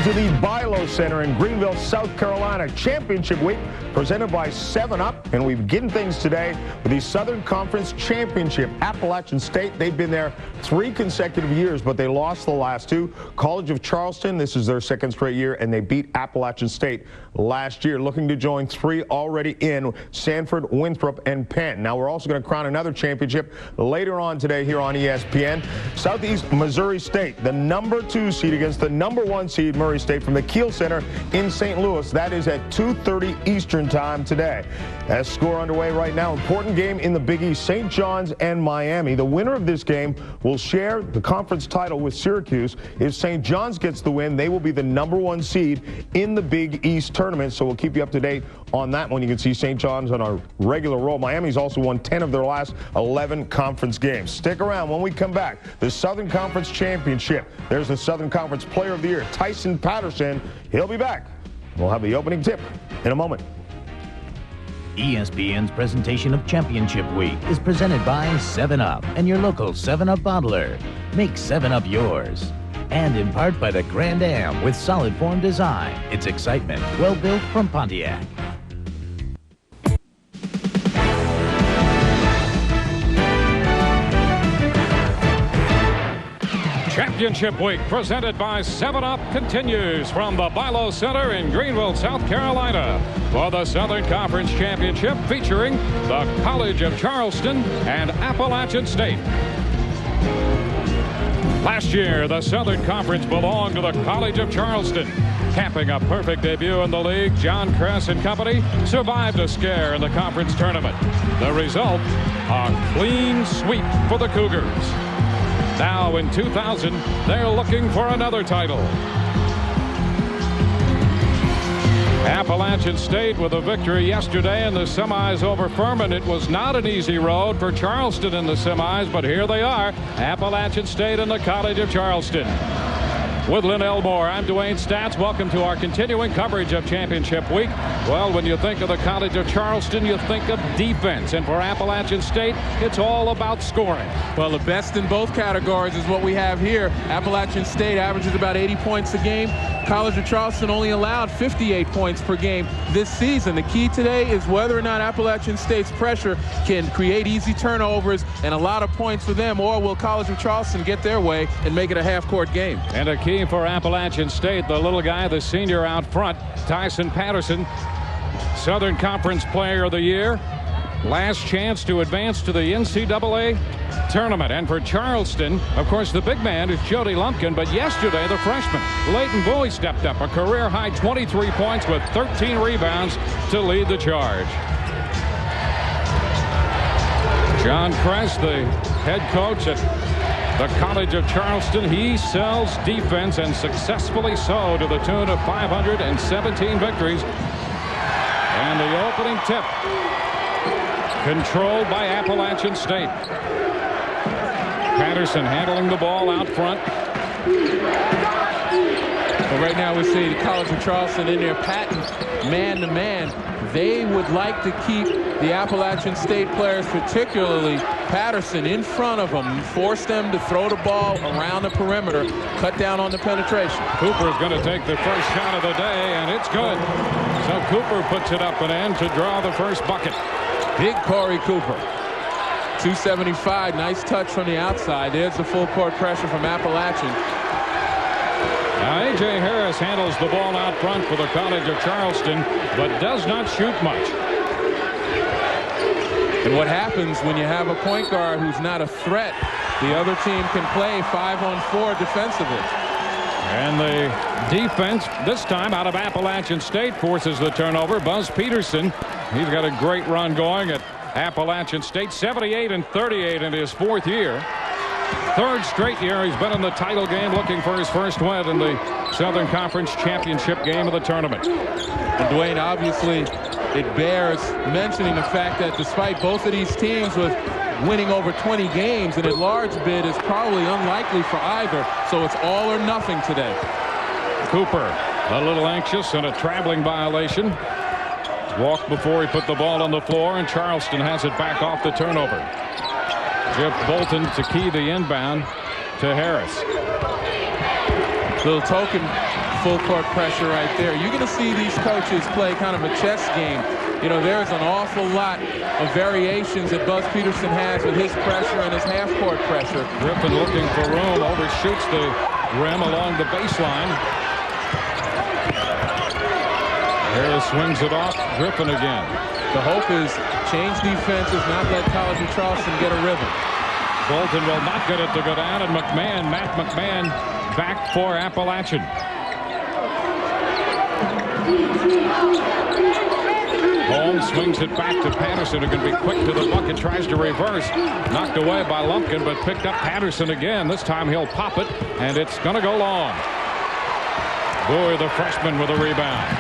to the Bilo Center in Greenville, South Carolina. Championship week presented by 7-Up, and we begin things today with the Southern Conference Championship. Appalachian State, they've been there 3 consecutive years, but they lost the last 2. College of Charleston, this is their 2nd straight year, and they beat Appalachian State last year. Looking to join 3 already in: Sanford, Winthrop, and Penn. Now we're also going to crown another championship later on today here on ESPN. Southeast Missouri State, the number 2 seed against the number 1 seed Murray State from the Kiel Center in St. Louis. That is at 2:30 Eastern time today. As score underway right now, important game in the Big East, St. John's and Miami. The winner of this game will share the conference title with Syracuse. If St. John's gets the win, they will be the number 1 seed in the Big East tournament. So we'll keep you up to date on that one. You can see St. John's on a regular roll. Miami's also won 10 of their last 11 conference games. Stick around when we come back. The Southern Conference Championship. There's the Southern Conference Player of the Year, Tyson Patterson. He'll be back. We'll have the opening tip in a moment. ESPN's presentation of Championship Week is presented by 7-Up and your local 7-Up bottler. Make 7-Up yours. And in part by the Grand Am with solid form design. It's excitement, well built from Pontiac. Championship Week presented by 7-Up continues from the Bilo Center in Greenville, South Carolina for the Southern Conference Championship featuring the College of Charleston and Appalachian State. Last year, the Southern Conference belonged to the College of Charleston. Capping a perfect debut in the league, John Kress and company survived a scare in the conference tournament. The result, a clean sweep for the Cougars. Now in 2000, they're looking for another title. Appalachian State with a victory yesterday in the semis over Furman. It was not an easy road for Charleston in the semis, but here they are, Appalachian State and the College of Charleston. With Lynn Elmore, I'm Dwayne Statz. Welcome to our continuing coverage of Championship Week. Well, when you think of the College of Charleston, you think of defense. And for Appalachian State, it's all about scoring. Well, the best in both categories is what we have here. Appalachian State averages about 80 points a game. College of Charleston only allowed 58 points per game this season. The key today is whether or not Appalachian State's pressure can create easy turnovers and a lot of points for them, or will College of Charleston get their way and make it a half-court game. And a key for Appalachian State, the little guy, the senior out front, Tyson Patterson, Southern Conference Player of the Year. Last chance to advance to the NCAA tournament. And for Charleston, of course, the big man is Jody Lumpkin, but yesterday the freshman Leighton Bowie stepped up, a career-high 23 points with 13 rebounds to lead the charge. John Kress, the head coach at the College of Charleston, he sells defense, and successfully so, to the tune of 517 victories. And the opening tip, controlled by Appalachian State. Patterson handling the ball out front. Well, right now we see the College of Charleston in their patent man-to-man. They would like to keep the Appalachian State players, particularly Patterson, in front of them, force them to throw the ball around the perimeter, cut down on the penetration. Cooper's going to take the first shot of the day, and it's good. So Cooper puts it up and in to draw the first bucket. Big Corey Cooper. 275, nice touch from the outside. There's the full court pressure from Appalachian. Now A.J. Harris handles the ball out front for the College of Charleston, but does not shoot much. And what happens when you have a point guard who's not a threat, the other team can play 5-on-4 defensively. And the defense, this time out of Appalachian State, forces the turnover. Buzz Peterson, he's got a great run going at Appalachian State, 78-38 in his 4th year. 3rd straight year he's been in the title game, looking for his first win in the Southern Conference Championship game of the tournament. And Dwayne, obviously, it bears mentioning the fact that despite both of these teams with winning over 20 games, an at-large bid is probably unlikely for either, so it's all or nothing today. Cooper a little anxious, and a traveling violation. Walked before he put the ball on the floor, and Charleston has it back off the turnover. Jeff Bolton to key the inbound to Harris. Little token full court pressure right there. You're going to see these coaches play kind of a chess game. You know, there's an awful lot of variations that Buzz Peterson has with his pressure and his half-court pressure. Griffin looking for room, overshoots the rim along the baseline. Harris swings it off. Griffin again. The hope is change defenses, not let College of Charleston get a rhythm. Bolton will not get it to go down, and Matt McMahon, back for Appalachian. Holmes swings it back to Patterson, who can be quick to the bucket, tries to reverse. Knocked away by Lumpkin, but picked up Patterson again. This time he'll pop it, and it's going to go long. Bowie, the freshman, with a rebound.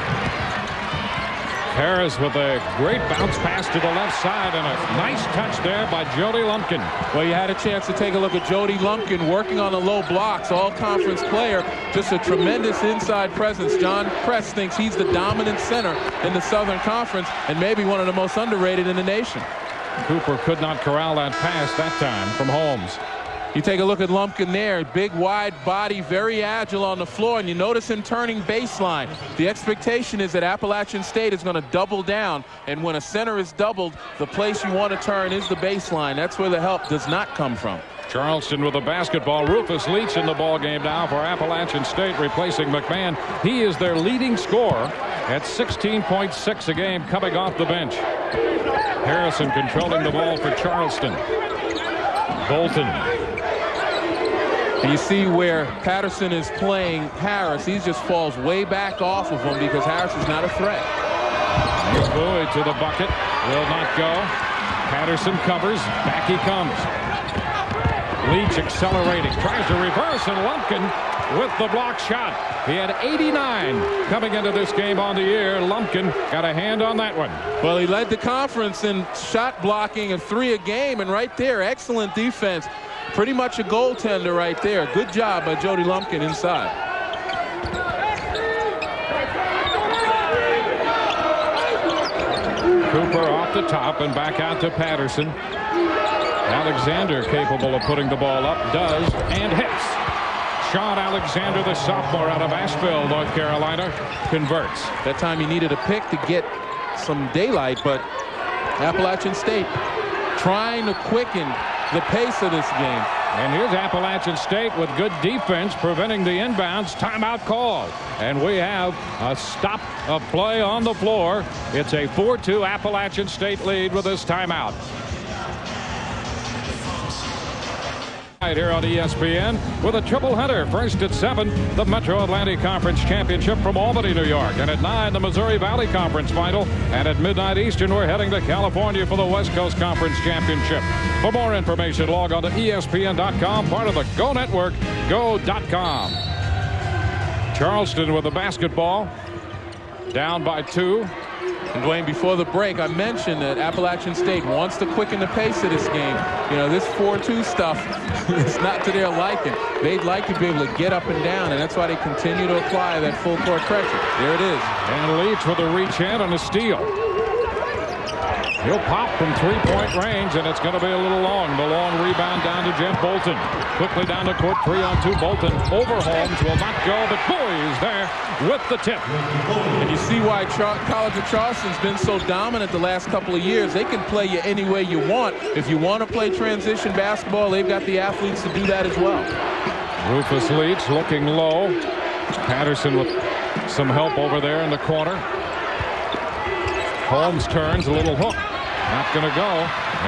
Harris with a great bounce pass to the left side, and a nice touch there by Jody Lumpkin. Well, you had a chance to take a look at Jody Lumpkin working on the low blocks, all-conference player, just a tremendous inside presence. John Kress thinks he's the dominant center in the Southern Conference and maybe one of the most underrated in the nation. Cooper could not corral that pass that time from Holmes. You take a look at Lumpkin there, big wide body, very agile on the floor, and you notice him turning baseline. The expectation is that Appalachian State is going to double down, and when a center is doubled, the place you want to turn is the baseline. That's where the help does not come from. Charleston with the basketball. Rufus Leach in the ball game now for Appalachian State, replacing McMahon. He is their leading scorer at 16.6 a game coming off the bench. Harrison controlling the ball for Charleston. Bolton. And you see where Patterson is playing Harris. He just falls way back off of him because Harris is not a threat. Here's Bowie to the bucket. Will not go. Patterson covers. Back he comes. Leach accelerating. Tries to reverse, and Lumpkin with the block shot. He had 89 coming into this game on the year. Lumpkin got a hand on that one. Well, he led the conference in shot blocking, a 3 a game, and right there, excellent defense. Pretty much a goaltender right there. Good job by Jody Lumpkin inside. Cooper off the top and back out to Patterson. Alexander capable of putting the ball up, does, and hits. Sean Alexander, the sophomore out of Asheville, North Carolina, converts. That time he needed a pick to get some daylight, but Appalachian State trying to quicken the pace of this game. And here's Appalachian State with good defense preventing the inbounds. Timeout call. And we have a stop of play on the floor. It's a 4-2 Appalachian State lead with this timeout. Right here on ESPN with a triple header. First at 7, the Metro Atlantic Conference Championship from Albany, New York. And at 9, the Missouri Valley Conference Final. And at midnight Eastern, we're heading to California for the West Coast Conference Championship. For more information, log on to ESPN.com, part of the Go Network, go.com. Charleston with the basketball. Down by 2. And Dwayne, before the break, I mentioned that Appalachian State wants to quicken the pace of this game. You know, this 4-2 stuff is not to their liking. They'd like to be able to get up and down, and that's why they continue to apply that full court pressure. There it is. And Leach with a reach in and a steal. He'll pop from 3-point range, and it's going to be a little long. The long rebound down to Jeff Bolton. Quickly down to court, 3-on-2. Bolton over Holmes, will not go, but Bowie is there with the tip. And you see why College of Charleston's been so dominant the last couple of years. They can play you any way you want. If you want to play transition basketball, they've got the athletes to do that as well. Rufus Leach looking low. Patterson with some help over there in the corner. Holmes turns, a little hook. Not going to go.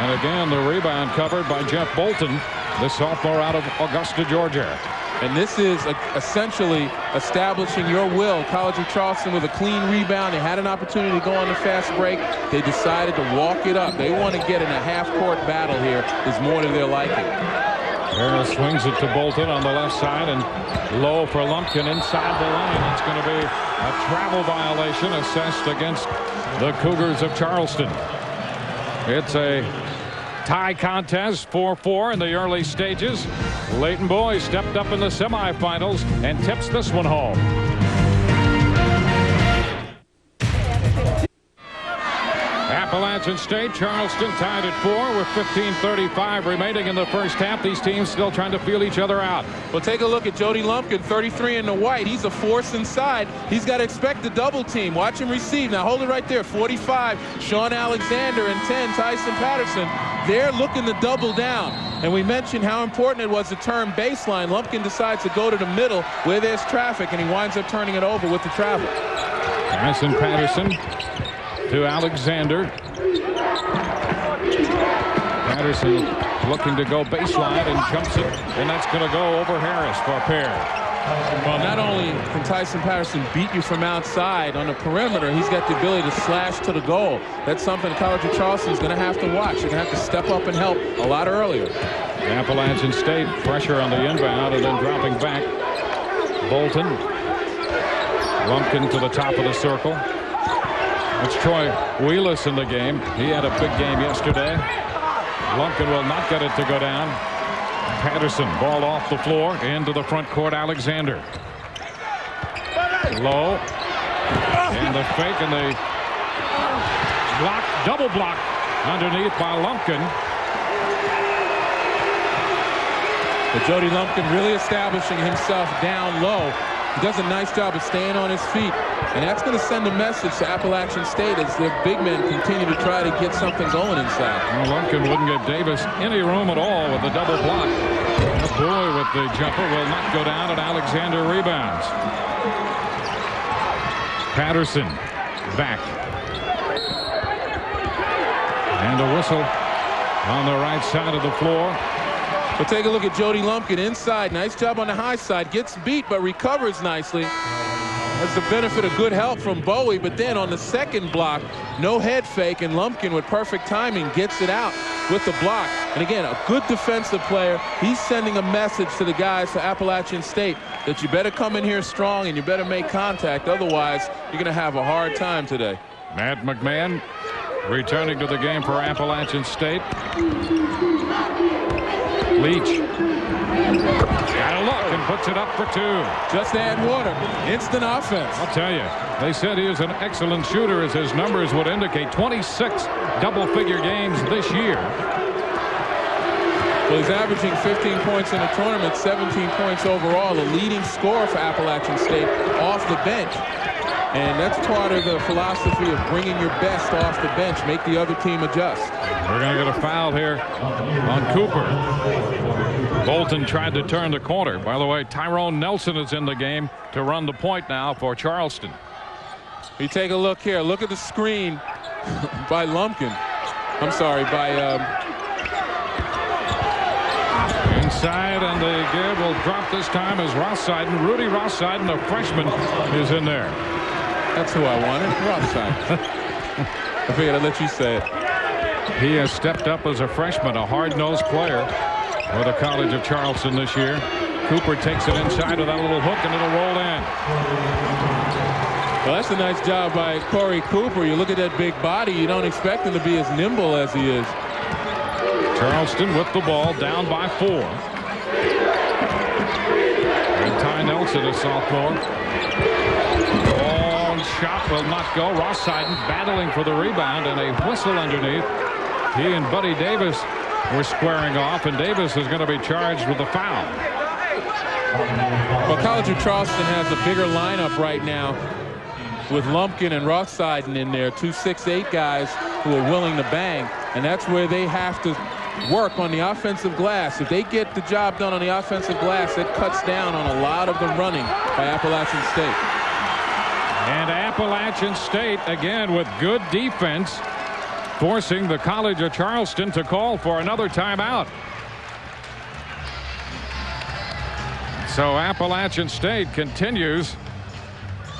And again, the rebound covered by Jeff Bolton, the sophomore out of Augusta, Georgia. And this is essentially establishing your will. College of Charleston with a clean rebound. They had an opportunity to go on the fast break. They decided to walk it up. They want to get in a half-court battle here. Is more to their liking. Harris swings it to Bolton on the left side, and low for Lumpkin inside the line. It's going to be a travel violation assessed against the Cougars of Charleston. It's a tie contest, 4-4 in the early stages. Leighton Bowie stepped up in the semifinals and tips this one home. Appalachian State, Charleston tied at 4 with 15:35 remaining in the first half. These teams still trying to feel each other out. Well, take a look at Jody Lumpkin, 33 in the white. He's a force inside. He's got to expect the double team. Watch him receive. Now hold it right there. 45, Sean Alexander, and 10, Tyson Patterson. They're looking to double down. And we mentioned how important it was to turn baseline. Lumpkin decides to go to the middle where there's traffic, and he winds up turning it over with the traffic. Tyson Patterson to Alexander. Patterson looking to go baseline and jumps it, and that's going to go over Harris for a pair. Well, not only can Tyson Patterson beat you from outside on the perimeter, he's got the ability to slash to the goal. That's something the College of Charleston is going to have to watch. They're going to have to step up and help a lot earlier. Appalachian State pressure on the inbound and then dropping back. Bolton. Lumpkin to the top of the circle. It's Troy Wheelis in the game. He had a big game yesterday. Lumpkin will not get it to go down. Patterson, ball off the floor into the front court. Alexander. Low. And the fake and the block, double block underneath by Lumpkin. But Jody Lumpkin really establishing himself down low. He does a nice job of staying on his feet, and that's going to send a message to Appalachian State as their big men continue to try to get something going inside. Well, Lumpkin wouldn't give Davis any room at all with the double block. Boy with the jumper will not go down, and Alexander rebounds. Patterson back. And a whistle on the right side of the floor. But take a look at Jody Lumpkin inside. Nice job on the high side. Gets beat but recovers nicely. That's the benefit of good help from Bowie. But then on the second block, no head fake, and Lumpkin with perfect timing gets it out with the block. And again, a good defensive player. He's sending a message to the guys for Appalachian State that you better come in here strong and you better make contact. Otherwise, you're going to have a hard time today. Matt McMahon returning to the game for Appalachian State. Leach got a look and puts it up for two. Just add water. Instant offense. I'll tell you, they said he was an excellent shooter, as his numbers would indicate. 26 double-figure games this year. Well, he's averaging 15 points in the tournament, 17 points overall, the leading scorer for Appalachian State off the bench. And that's part of the philosophy of bringing your best off the bench, make the other team adjust. We're going to get a foul here on Cooper. Bolton tried to turn the corner. By the way, Tyrone Nelson is in the game to run the point now for Charleston. You take a look here. Look at the screen by Lumpkin. I'm sorry, by... Inside, and the give will drop this time as Rothsiden. Rudy Rothsiden, a freshman, is in there. That's who I wanted, Rothsiden. I figured I'd let you say it. He has stepped up as a freshman, a hard-nosed player for the College of Charleston this year. Cooper takes it inside with that little hook, and it'll roll in. Well, that's a nice job by Corey Cooper. You look at that big body, you don't expect him to be as nimble as he is. Charleston with the ball, down by 4. And Ty Nelson, a sophomore. Long shot will not go. Rothsiden battling for the rebound, and a whistle underneath. He and Buddy Davis were squaring off, and Davis is going to be charged with a foul. Well, College of Charleston has a bigger lineup right now with Lumpkin and Rothsiden in there, 2 6'8" guys who are willing to bang, and that's where they have to work on the offensive glass. If they get the job done on the offensive glass, it cuts down on a lot of the running by Appalachian State. And Appalachian State, again, with good defense, forcing the College of Charleston to call for another timeout. So Appalachian State continues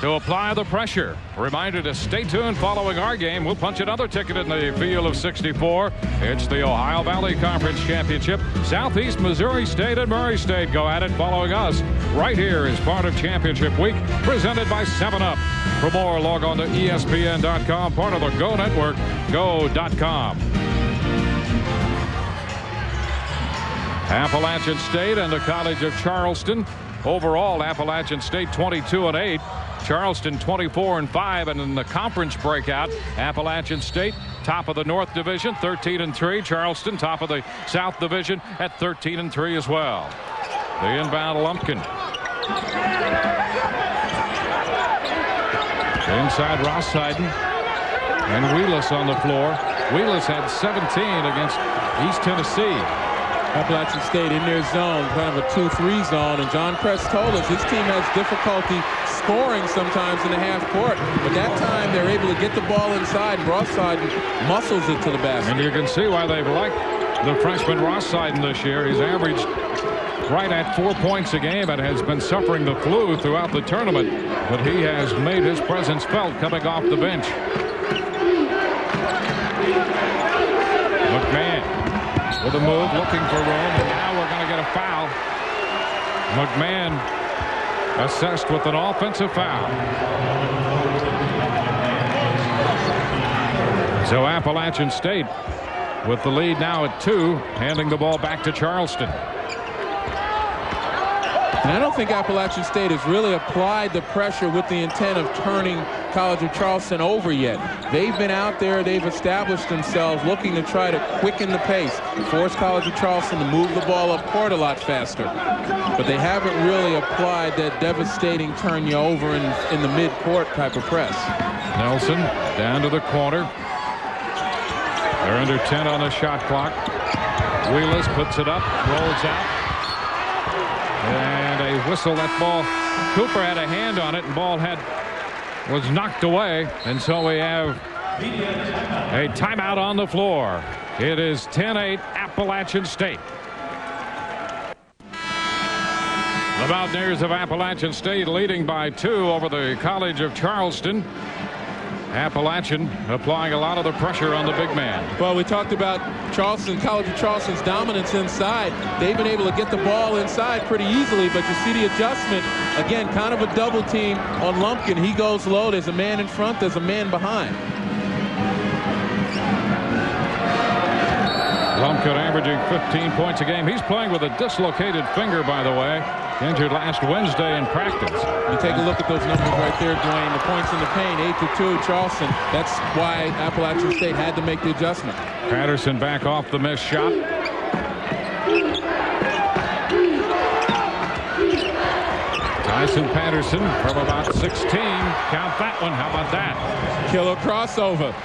to apply the pressure. Reminder to stay tuned following our game. We'll punch another ticket in the field of 64. It's the Ohio Valley Conference Championship. Southeast Missouri State and Murray State go at it following us right here as part of Championship Week, presented by 7-Up. For more, log on to ESPN.com, part of the Go Network, go.com. Appalachian State and the College of Charleston. Overall, Appalachian State 22-8. Charleston 24-5, and in the conference breakout, Appalachian State top of the North Division 13-3. Charleston top of the South Division at 13-3 as well. The inbound Lumpkin. Inside Rossiden and Wheelis on the floor. Wheelis had 17 against East Tennessee. Appalachian State in their zone, kind of a 2-3 zone, and John Press told us his team has difficulty scoring sometimes in the half court, but that time they're able to get the ball inside, and Rossiden muscles it to the basket. And you can see why they've liked the freshman Rossiden this year. He's averaged right at 4 points a game and has been suffering the flu throughout the tournament, but he has made his presence felt coming off the bench. McMahon with a move, looking for room, and now we're going to get a foul. McMahon assessed with an offensive foul. So Appalachian State with the lead now at 2, handing the ball back to Charleston. And I don't think Appalachian State has really applied the pressure with the intent of turning College of Charleston over yet. They've been out there, they've established themselves looking to try to quicken the pace, force College of Charleston to move the ball up court a lot faster. But they haven't really applied that devastating turn you over in the mid-court type of press. Nelson down to the corner. They're under 10 on the shot clock. Wheelis puts it up, rolls out. And a whistle. That ball, Cooper had a hand on it, and ball was knocked away, and so we have a timeout on the floor. It is 10-8 Appalachian State. The Mountaineers of Appalachian State leading by 2 over the College of Charleston. Appalachian applying a lot of the pressure on the big man. Well, we talked about Charleston, College of Charleston's dominance inside. They've been able to get the ball inside pretty easily, but you see the adjustment. Again, kind of a double team on Lumpkin. He goes low. There's a man in front. There's a man behind. Lumpkin averaging 15 points a game. He's playing with a dislocated finger, by the way. Injured last Wednesday in practice. You take a look at those numbers right there, Dwayne. The points in the paint, 8-2, Charleston. That's why Appalachian State had to make the adjustment. Patterson back off the missed shot. Tyson Patterson from about 16. Count that one. How about that? Killer crossover.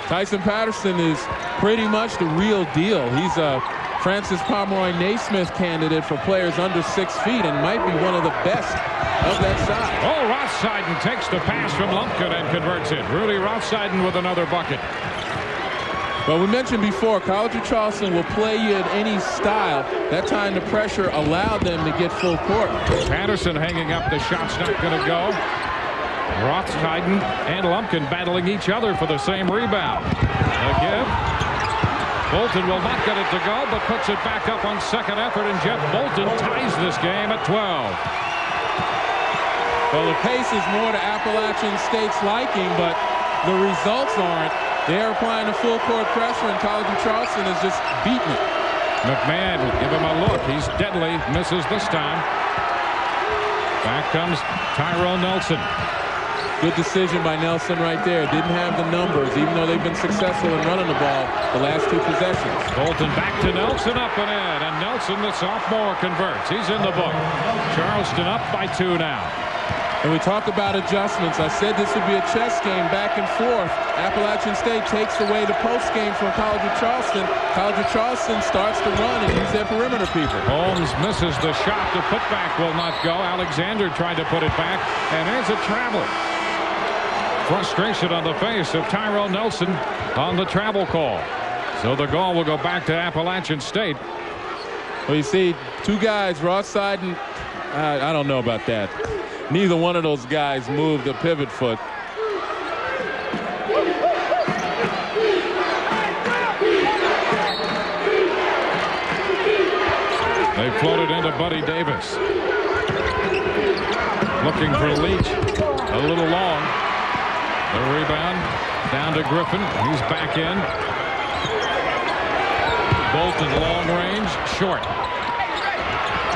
Tyson Patterson is pretty much the real deal. He's a Francis Pomeroy Naismith candidate for players under 6 feet and might be one of the best of that size. Oh, Rossiden takes the pass from Lumpkin and converts it. Rudy Rossiden with another bucket. Well, we mentioned before, College of Charleston will play you at any style. That time the pressure allowed them to get full court. Patterson hanging up. The shot's not going to go. Rossiden and Lumpkin battling each other for the same rebound. Again. Bolton will not get it to go, but puts it back up on second effort, and Jeff Bolton ties this game at 12. Well, the pace is more to Appalachian State's liking, but the results aren't. They're applying the full court pressure, and College of Charleston is just beating it. McMahon will give him a look. He's deadly. Misses this time. Back comes Tyrone Nelson. Good decision by Nelson right there. Didn't have the numbers, even though they've been successful in running the ball the last 2 possessions. Bolton back to Nelson, up and in. And Nelson, the sophomore, converts. He's in the book. Charleston up by 2 now. And we talk about adjustments. I said this would be a chess game back and forth. Appalachian State takes away the post game from College of Charleston. College of Charleston starts to run and use their perimeter people. Holmes misses the shot. The putback will not go. Alexander tried to put it back. And there's a travel. Frustration on the face of Tyrone Nelson on the travel call. So the goal will go back to Appalachian State. Well, you see, 2 guys, Rossiden, I don't know about that. Neither one of those guys moved a pivot foot. They floated into Buddy Davis. Looking for Leach. A little long. The rebound down to Griffin. He's back in. Bolton long range, short.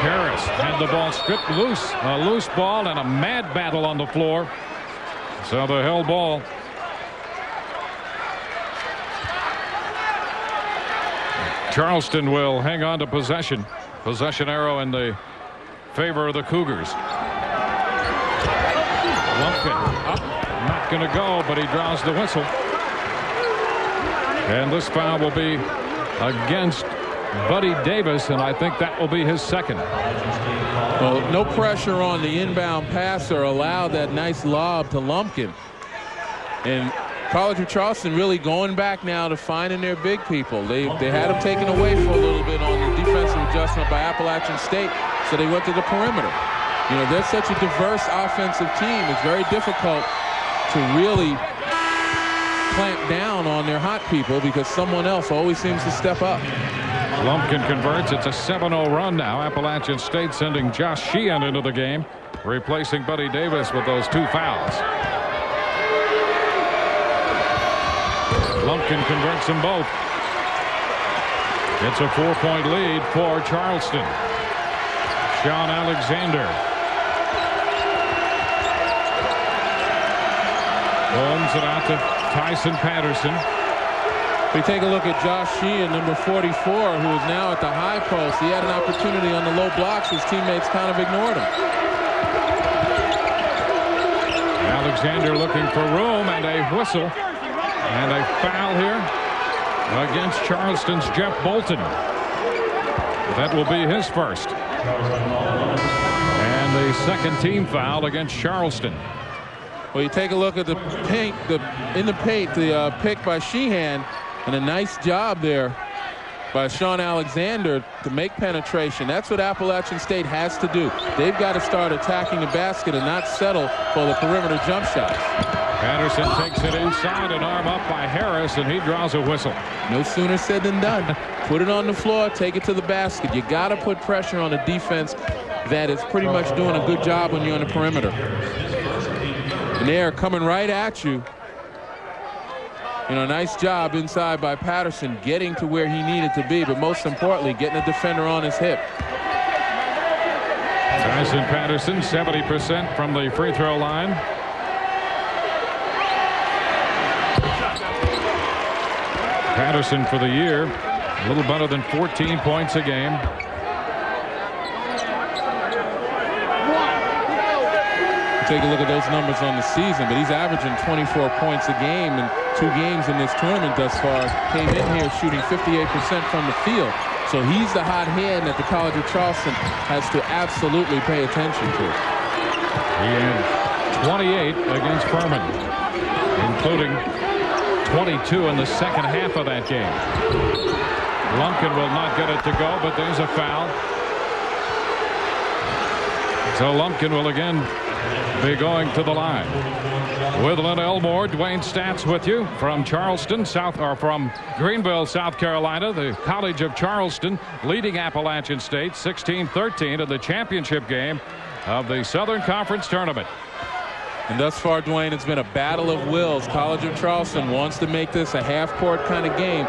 Harris had the ball stripped loose. A loose ball and a mad battle on the floor. So the held ball. Charleston will hang on to possession. Possession arrow in the favor of the Cougars. Lumpkin not going to go, but he draws the whistle. And this foul will be against Buddy Davis, and I think that will be his second. Well, no pressure on the inbound passer, allowed that nice lob to Lumpkin. And College of Charleston really going back now to finding their big people. They had them taken away for a little bit on the defensive adjustment by Appalachian State, so they went to the perimeter. You know, they're such a diverse offensive team. It's very difficult to really clamp down on their hot people because someone else always seems to step up. Lumpkin converts. It's a 7-0 run now. Appalachian State sending Josh Sheehan into the game, replacing Buddy Davis with those 2 fouls. Lumpkin converts them both. It's a 4-point lead for Charleston. Sean Alexander. Holmes it out to Tyson Patterson. We take a look at Josh Sheehan, number 44, who is now at the high post. He had an opportunity on the low blocks. His teammates kind of ignored him. Alexander looking for room, and a whistle. And a foul here against Charleston's Jeff Bolton. That will be his first. And the second team foul against Charleston. Well, you take a look at the paint, the pick by Sheehan, and a nice job there by Sean Alexander to make penetration. That's what Appalachian State has to do. They've got to start attacking the basket and not settle for the perimeter jump shots. Patterson takes it inside, an arm up by Harris, and he draws a whistle. No sooner said than done. Put it on the floor, take it to the basket. You got to put pressure on a defense that is pretty much doing a good job when you're on the perimeter. And they are coming right at you. You know, nice job inside by Patterson getting to where he needed to be, but most importantly, getting a defender on his hip. Tyson Patterson, 70% from the free throw line. Patterson for the year, a little better than 14 points a game. Take a look at those numbers on the season, but he's averaging 24 points a game in 2 games in this tournament thus far. Came in here shooting 58% from the field. So he's the hot hand that the College of Charleston has to absolutely pay attention to. He had 28 against Furman, including 22 in the second half of that game. Lumpkin will not get it to go, but there's a foul. So Lumpkin will again be going to the line. With Lynn Elmore, Dwayne Stats with you from Charleston, from Greenville, South Carolina. The College of Charleston leading Appalachian State 16-13 in the championship game of the Southern Conference Tournament. And thus far, Dwayne, it's been a battle of wills. College of Charleston wants to make this a half-court kind of game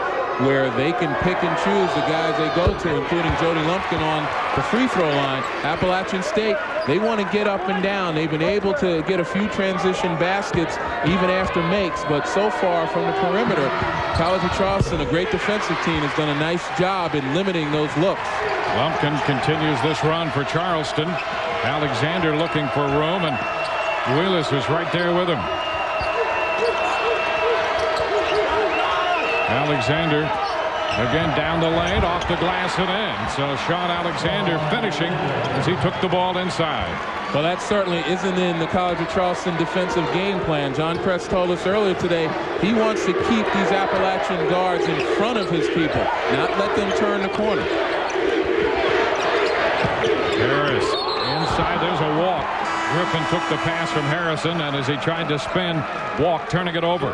where they can pick and choose the guys they go to, including Jody Lumpkin on the free throw line. Appalachian State, they want to get up and down. They've been able to get a few transition baskets even after makes, but so far from the perimeter, College of Charleston, a great defensive team, has done a nice job in limiting those looks. Lumpkin continues this run for Charleston. Alexander looking for room, and Willis was right there with him. Alexander again down the lane, off the glass and in. So Sean Alexander finishing as he took the ball inside. Well, that certainly isn't in the College of Charleston defensive game plan. John Kress told us earlier today he wants to keep these Appalachian guards in front of his people, not let them turn the corner. Harris inside, there's a walk. Griffin took the pass from Harrison, and as he tried to spin, walk, turning it over.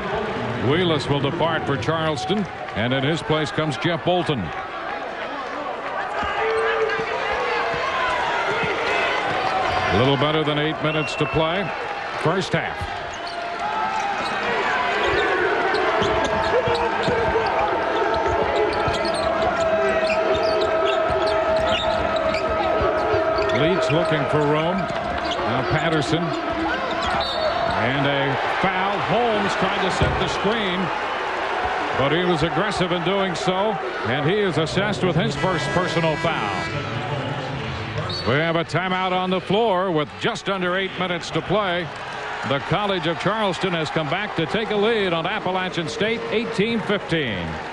Wheelis will depart for Charleston, and in his place comes Jeff Bolton. A little better than 8 minutes to play. First half. looking for room. Now Patterson. And a foul. Holmes trying to set the screen. But he was aggressive in doing so. And he is assessed with his first personal foul. We have a timeout on the floor with just under 8 minutes to play. The College of Charleston has come back to take a lead on Appalachian State, 18-15.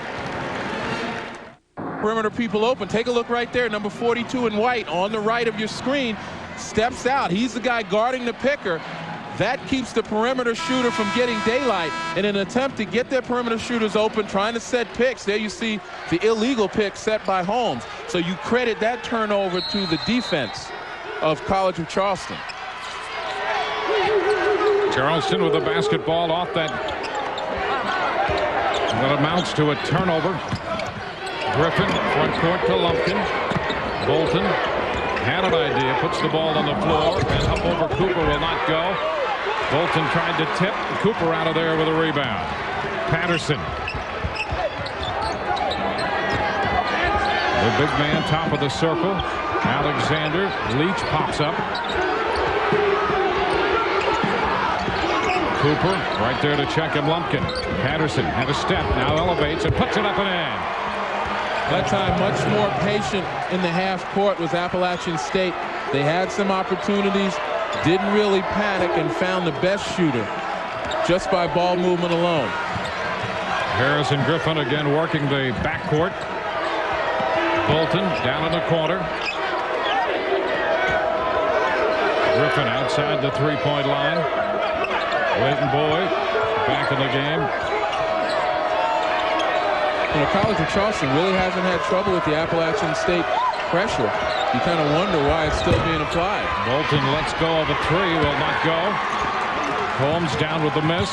Perimeter people open. Take a look right there. Number 42 in white on the right of your screen steps out. He's the guy guarding the picker. That keeps the perimeter shooter from getting daylight. In an attempt to get their perimeter shooters open, trying to set picks. There you see the illegal pick set by Holmes. So you credit that turnover to the defense of College of Charleston. Charleston with the basketball off that. That amounts to a turnover. Griffin, front court to Lumpkin. Bolton had an idea, puts the ball on the floor, and up over Cooper will not go. Bolton tried to tip Cooper out of there with a rebound. Patterson. The big man, top of the circle. Alexander. Leach pops up. Cooper right there to check him. Lumpkin. Patterson had a step, now elevates and puts it up and in. That time much more patient in the half court was Appalachian State. They had some opportunities, didn't really panic, and found the best shooter just by ball movement alone. Harris and Griffin again working the backcourt. Bolton down in the corner. Griffin outside the three-point line. Leighton Boyd back in the game. You know, College of Charleston really hasn't had trouble with the Appalachian State pressure. You kind of wonder why it's still being applied. Bolton lets go of a three, will not go. Holmes down with the miss.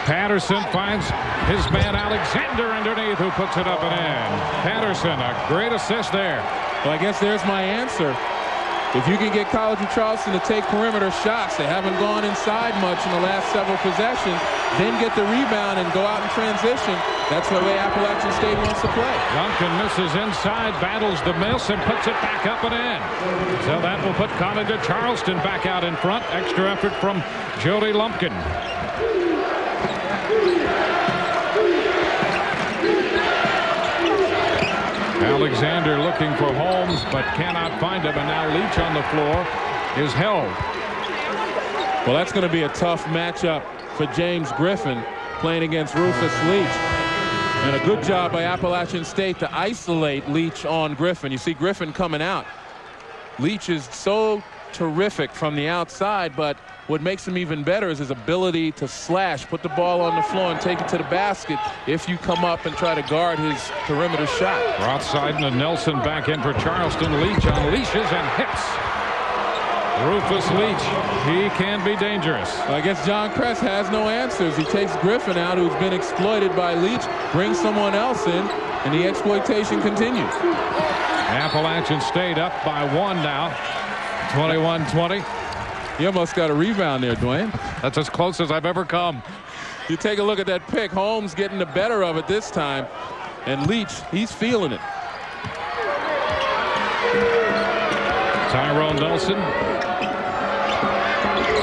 Patterson finds his man Alexander underneath, who puts it up and in. Patterson, a great assist there. Well, I guess there's my answer. If you can get College of Charleston to take perimeter shots, they haven't gone inside much in the last several possessions, then get the rebound and go out in transition. That's the way Appalachian State wants to play. Lumpkin misses inside, battles the miss, and puts it back up and in. So that will put College of Charleston back out in front. Extra effort from Jody Lumpkin. Alexander looking for Holmes, but cannot find him, and now Leach on the floor is held. Well, that's going to be a tough matchup for James Griffin playing against Rufus Leach. And a good job by Appalachian State to isolate Leach on Griffin. You see Griffin coming out. Leach is so terrific from the outside, but what makes him even better is his ability to slash, put the ball on the floor and take it to the basket if you come up and try to guard his perimeter shot. Rothside and Nelson back in for Charleston. Leach unleashes and hits. Rufus Leach, he can be dangerous. Well, I guess John Kress has no answers. He takes Griffin out, who's been exploited by Leach, brings someone else in, and the exploitation continues. Appalachian State up by 1 now, 21-20. You almost got a rebound there, Dwayne. That's as close as I've ever come. You take a look at that pick. Holmes getting the better of it this time, and Leach, he's feeling it. Tyrone Nelson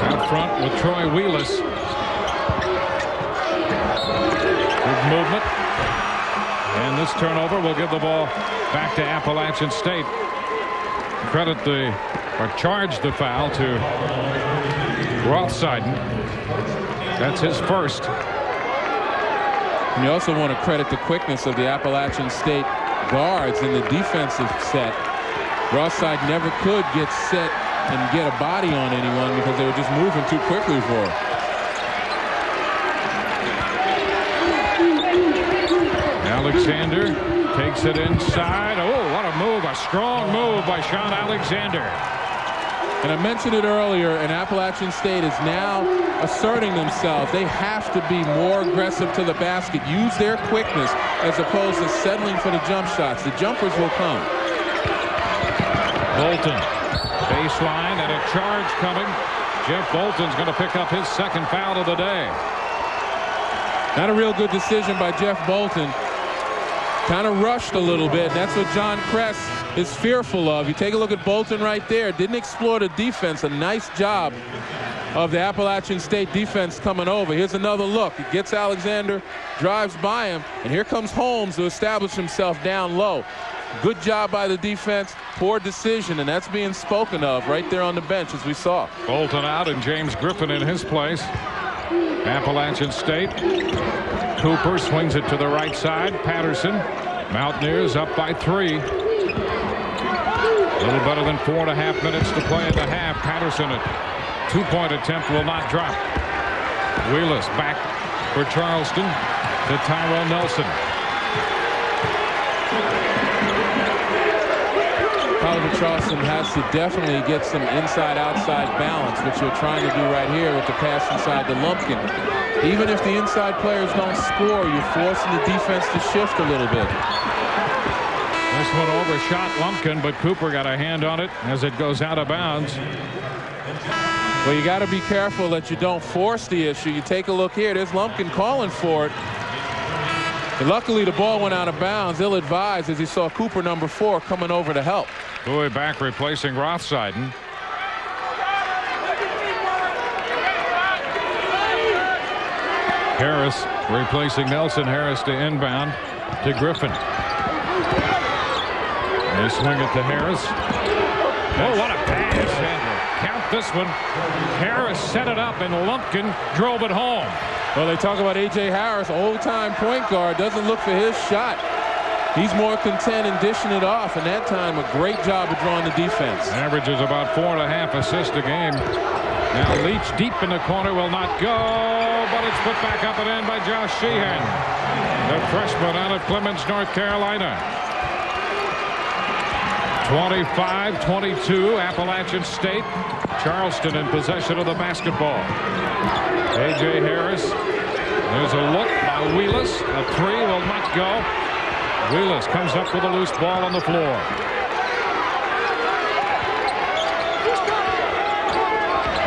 out front with Troy Wheelis. Good movement. And this turnover will give the ball back to Appalachian State. Credit the, or charge the foul to Rothside. That's his first. And you also want to credit the quickness of the Appalachian State guards in the defensive set. Rothside never could get set and get a body on anyone because they were just moving too quickly for him. Alexander takes it inside. Oh, what a move. A strong move by Sean Alexander. And I mentioned it earlier, and Appalachian State is now asserting themselves. They have to be more aggressive to the basket, use their quickness as opposed to settling for the jump shots. The jumpers will come. Bolton, baseline, and a charge coming. Jeff Bolton's going to pick up his second foul of the day. Not a real good decision by Jeff Bolton. Kind of rushed a little bit. That's what John Kress is fearful of. You take a look at Bolton right there. Didn't explore the defense. A nice job of the Appalachian State defense coming over. Here's another look. He gets Alexander, drives by him, and here comes Holmes to establish himself down low. Good job by the defense, poor decision, and that's being spoken of right there on the bench, as we saw. Bolton out and James Griffin in his place. Appalachian State. Cooper swings it to the right side. Patterson. Mountaineers up by 3. A little better than 4.5 minutes to play in the half. Patterson, a 2-point attempt, will not drop. Wheelis back for Charleston to Tyrell Nelson. College of Charleston has to definitely get some inside-outside balance, which you're trying to do right here with the pass inside to Lumpkin. Even if the inside players don't score, you're forcing the defense to shift a little bit. This one overshot Lumpkin, but Cooper got a hand on it as it goes out of bounds. Well, you got to be careful that you don't force the issue. You take a look here. There's Lumpkin calling for it. But luckily, the ball went out of bounds, ill-advised, as he saw Cooper, number 4, coming over to help. Bowie back replacing Rothseiden. Harris replacing Nelson. Harris to inbound to Griffin. They swing it to Harris. Oh, what a pass. Count this one. Harris set it up and Lumpkin drove it home. Well, they talk about A.J. Harris, old-time point guard, doesn't look for his shot. He's more content in dishing it off, and that time a great job of drawing the defense. Averages about 4.5 assists a game. Now Leach deep in the corner, will not go, but it's put back up and in by Josh Sheehan, the freshman out of Clemens, North Carolina. 25-22, Appalachian State. Charleston in possession of the basketball. A.J. Harris. There's a look by Wheelis. A 3 will not go. Wheelis comes up with a loose ball on the floor.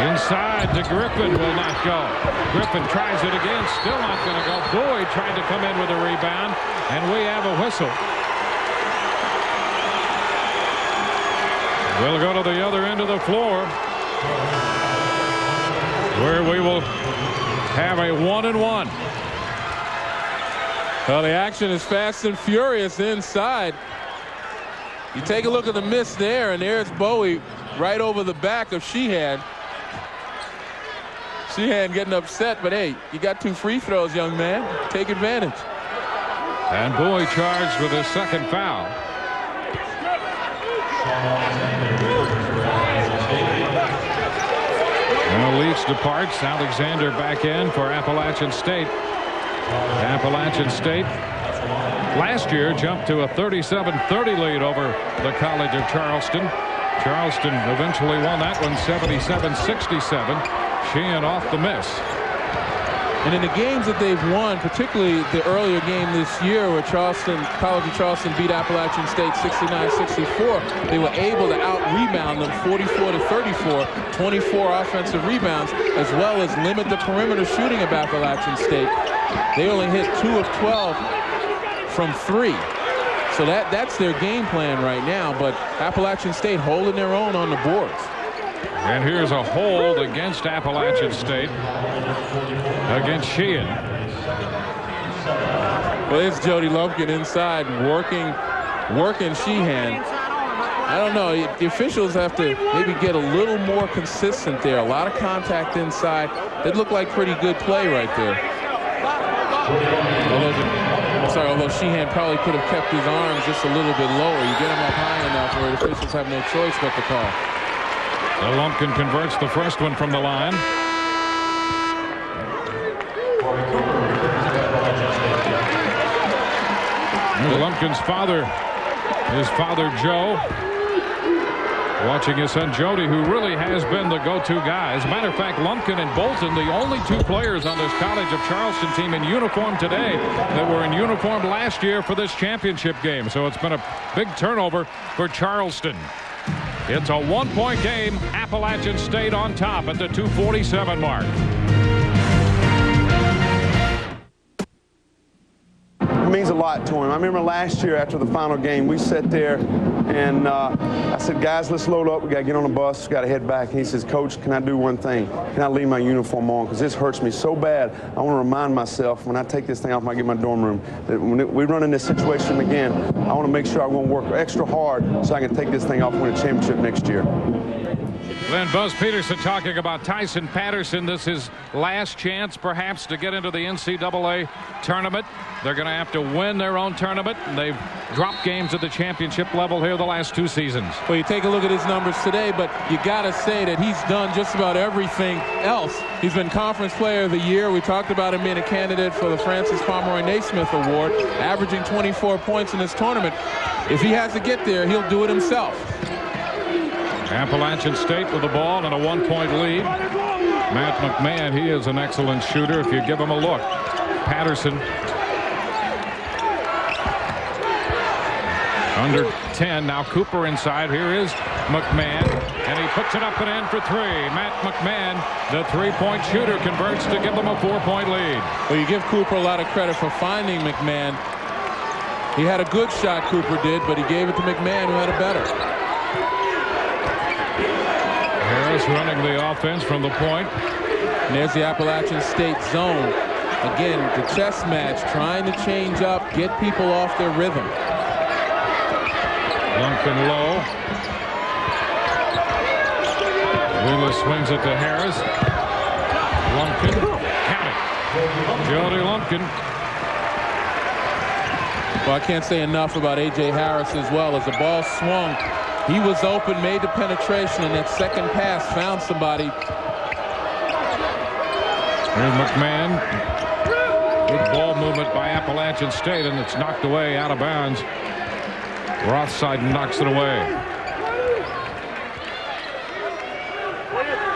Inside to Griffin, will not go. Griffin tries it again, still not going to go. Boyd trying to come in with a rebound, and we have a whistle. We'll go to the other end of the floor, where we will have a 1-and-1. Well, the action is fast and furious inside. You take a look at the miss there, and there's Bowie right over the back of Sheehan. Sheehan getting upset, but hey, you got 2 free throws, young man. Take advantage. And Bowie charged with his second foul. Well, Leach departs. Alexander back in for Appalachian State. Appalachian State last year jumped to a 37-30 lead over the College of Charleston. Charleston eventually won that one 77-67. Sheehan off the miss. And in the games that they've won, particularly the earlier game this year where College of Charleston beat Appalachian State 69-64, they were able to out-rebound them 44-34, 24 offensive rebounds, as well as limit the perimeter shooting of Appalachian State. They only hit 2 of 12 from 3. So that's their game plan right now, but Appalachian State holding their own on the boards. And here's a hold against Appalachian State against Sheehan. Well, it's Jody Lumpkin inside working Sheehan. I don't know. The officials have to maybe get a little more consistent there. A lot of contact inside. That looked like pretty good play right there. Although Sheehan probably could have kept his arms just a little bit lower. You get him up high enough where the officials have no choice but to call. So Lumpkin converts the first one from the line. Lumpkin's father, his father Joe, watching his son Jody, who really has been the go-to guy. As a matter of fact, Lumpkin and Bolton, the only 2 players on this College of Charleston team in uniform today that were in uniform last year for this championship game. So it's been a big turnover for Charleston. It's a 1-point game. Appalachian State on top at the 2:47 mark. means a lot to him. I remember last year after the final game, we sat there and I said, guys, let's load up. We got to get on the bus. We got to head back. And he says, Coach, can I do one thing? Can I leave my uniform on? Because this hurts me so bad. I want to remind myself when I take this thing off when I get in my dorm room that when we run in this situation again, I want to make sure I'm going to work extra hard so I can take this thing off and win a championship next year. Then Buzz Peterson talking about Tyson Patterson. This is last chance perhaps to get into the NCAA tournament. They're going to have to win their own tournament. They've dropped games at the championship level here the last 2 seasons. Well, you take a look at his numbers today, but you got to say that he's done just about everything else. He's been Conference Player of the Year. We talked about him being a candidate for the Francis Pomeroy Naismith Award, averaging 24 points in this tournament. If he has to get there, he'll do it himself. Appalachian State with the ball and a 1-point lead. Matt McMahon, he is an excellent shooter if you give him a look. Patterson under 10. Now Cooper inside. Here is McMahon, and he puts it up and in for 3. Matt McMahon, the 3-point shooter, converts to give them a 4-point lead. Well, you give Cooper a lot of credit for finding McMahon. He had a good shot, Cooper did, but he gave it to McMahon, who had a better. Harris running the offense from the point. And there's the Appalachian State zone. Again, the chess match, trying to change up, get people off their rhythm. Lumpkin low. Wheeler swings it to Harris. Lumpkin, count it. Jody Lumpkin. Well, I can't say enough about A.J. Harris as well. As the ball swung, he was open, made the penetration, and that second pass found somebody. Here's McMahon. Good ball movement by Appalachian State, and it's knocked away out of bounds. Rothside knocks it away.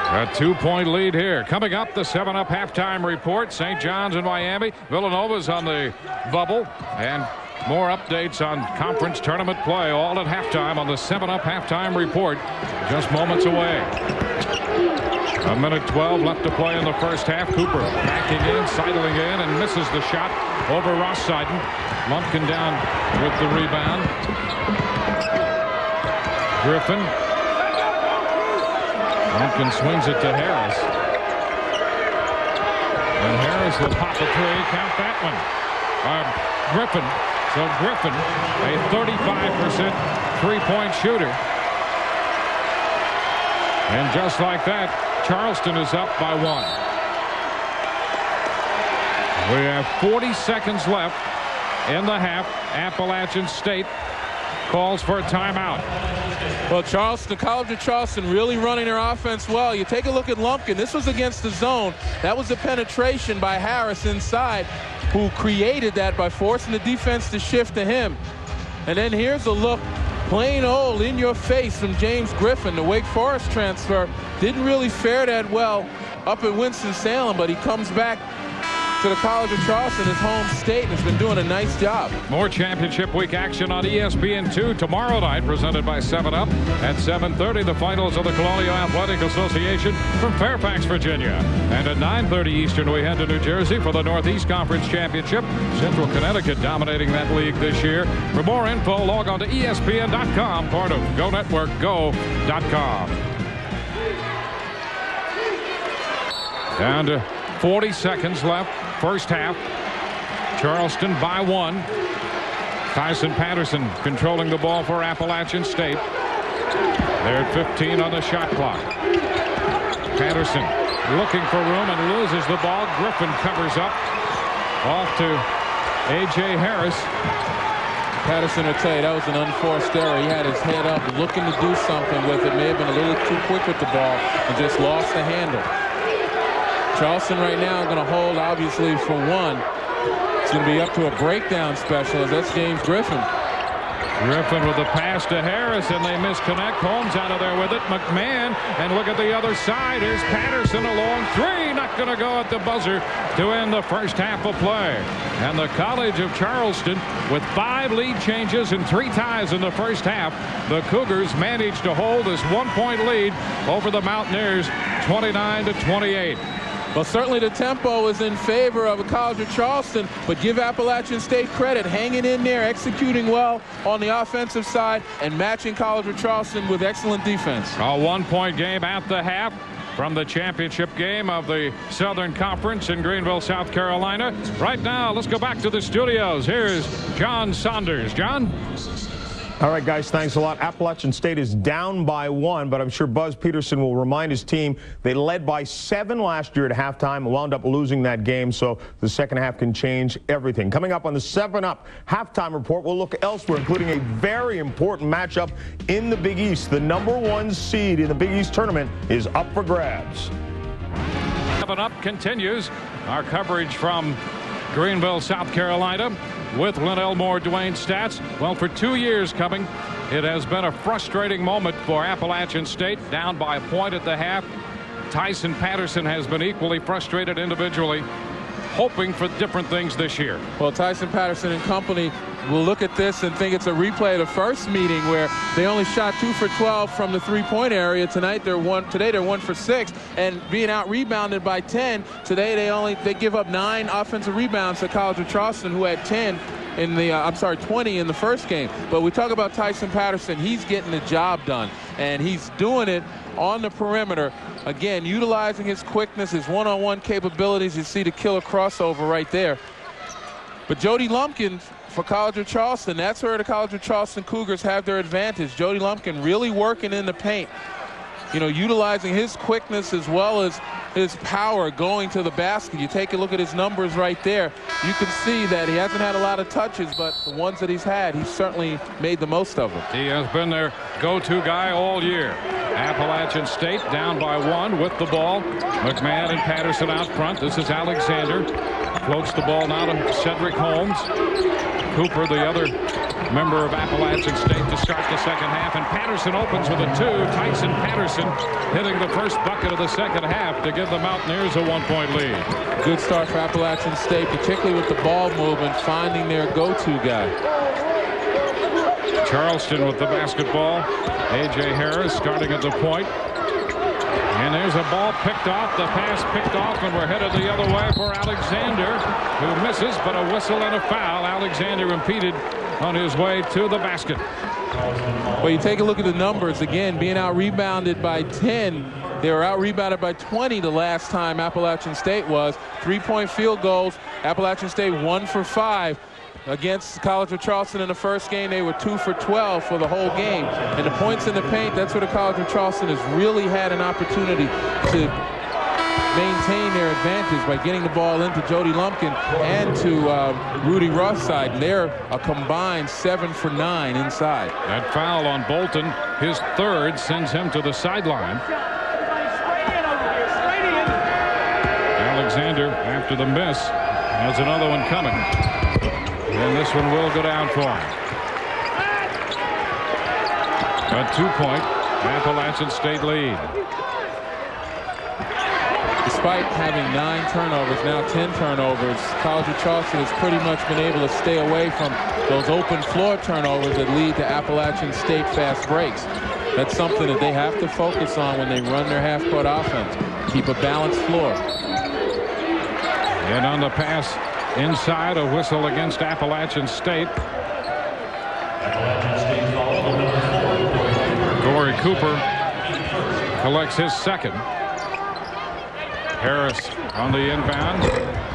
A 2-point lead here. Coming up, the 7-Up halftime report. St. John's and Miami. Villanova's on the bubble. And more updates on conference tournament play, all at halftime on the 7-Up halftime report. Just moments away. 1:12 left to play in the first half. Cooper backing in, sidling in, and misses the shot over Rothside. Lumpkin down with the rebound. Griffin. Lumpkin swings it to Harris. And Harris will pop a 3. Count that one. Griffin. So Griffin, a 35% 3-point shooter. And just like that, Charleston is up by 1. We have 40 seconds left in the half. Appalachian State calls for a timeout. Well, Charleston, the College of Charleston really running their offense well. You take a look at Lumpkin. This was against the zone. That was the penetration by Harris inside, who created that by forcing the defense to shift to him. And then here's a look, plain old in your face from James Griffin. The Wake Forest transfer didn't really fare that well up at Winston-Salem, but he comes back to the College of Charleston, his home state, and has been doing a nice job. More championship week action on ESPN2 tomorrow night, presented by 7-Up. At 7:30, the finals of the Colonial Athletic Association from Fairfax, Virginia. And at 9:30 Eastern, we head to New Jersey for the Northeast Conference Championship. Central Connecticut dominating that league this year. For more info, log on to ESPN.com, part of GoNetworkGo.com. Down to 40 seconds left. First half. Charleston by 1. Tyson Patterson controlling the ball for Appalachian State. They're at 15 on the shot clock. Patterson looking for room and loses the ball. Griffin covers up. Off to A.J. Harris. Patterson will tell you that was an unforced error. He had his head up looking to do something with it. May have been a little too quick with the ball and just lost the handle. Charleston right now going to hold, obviously, for 1. It's going to be up to a breakdown specialist. That's James Griffin. Griffin with the pass to Harris, and they misconnect. Holmes out of there with it. McMahon, and look at the other side. Here's Patterson, a long 3. Not going to go at the buzzer to end the first half of play. And the College of Charleston, with 5 lead changes and 3 ties in the first half, the Cougars managed to hold this 1-point lead over the Mountaineers, 29-28. Well, certainly the tempo is in favor of College of Charleston, but give Appalachian State credit, hanging in there, executing well on the offensive side, and matching College of Charleston with excellent defense. A one-point game at the half from the championship game of the Southern Conference in Greenville, South Carolina. Right now, let's go back to the studios. Here's John Saunders. John? All right, guys, thanks a lot. Appalachian State is down by 1, but I'm sure Buzz Peterson will remind his team they led by 7 last year at halftime and wound up losing that game, so the second half can change everything. Coming up on the 7-Up halftime report, we'll look elsewhere, including a very important matchup in the Big East. The #1 seed in the Big East tournament is up for grabs. 7-Up continues. Our coverage from Greenville, South Carolina, with Lynn Elmore, Dwayne Stats. Well, for 2 years coming, it has been a frustrating moment for Appalachian State, down by a point at the half. Tyson Patterson has been equally frustrated individually, hoping for different things this year. Well, Tyson Patterson and company will look at this and think it's a replay of the first meeting where they only shot 2 for 12 from the three-point area. Today they're 1 for 6, and being out rebounded by 10. Today they give up 9 offensive rebounds to College of Charleston, who had 20 in the first game. But we talk about Tyson Patterson. He's getting the job done, and he's doing it on the perimeter. Again, utilizing his quickness, his one-on-one capabilities. You see the killer crossover right there. But Jody Lumpkin for College of Charleston, that's where the College of Charleston Cougars have their advantage. Jody Lumpkin really working in the paint, you know, utilizing his quickness as well as his power going to the basket. You take a look at his numbers right there. You can see that he hasn't had a lot of touches, but the ones that he's had, he's certainly made the most of them. He has been their go-to guy all year. Appalachian State down by 1 with the ball. McMahon and Patterson out front. This is Alexander. Floats the ball now to Cedric Holmes. Cooper, the other member of Appalachian State, to start the second half. And Patterson opens with a 2. Tyson Patterson hitting the first bucket of the second half to give the Mountaineers a 1-point lead. Good start for Appalachian State, particularly with the ball movement, finding their go-to guy. Charleston with the basketball. A.J. Harris starting at the point. And there's a ball picked off, the pass picked off, and we're headed the other way for Alexander, who misses, but a whistle and a foul. Alexander impeded on his way to the basket. Well, you take a look at the numbers, again, being out-rebounded by 10. They were out-rebounded by 20 the last time Appalachian State was. 3-point field goals. Appalachian State 1 for 5. Against College of Charleston in the first game, they were 2 for 12 for the whole game. And the points in the paint, that's where the College of Charleston has really had an opportunity to maintain their advantage by getting the ball into Jody Lumpkin and to Rudy Rothside. They're a combined 7 for 9 inside. That foul on Bolton, his 3rd, sends him to the sideline. Alexander, after the miss, has another one coming. And this one will go down for him. A 2-point Appalachian State lead. Despite having 9 turnovers, now 10 turnovers, College of Charleston has pretty much been able to stay away from those open floor turnovers that lead to Appalachian State fast breaks. That's something that they have to focus on when they run their half-court offense. Keep a balanced floor. And on the pass inside, a whistle against Appalachian State. Corey Cooper collects his 2nd. Harris on the inbound,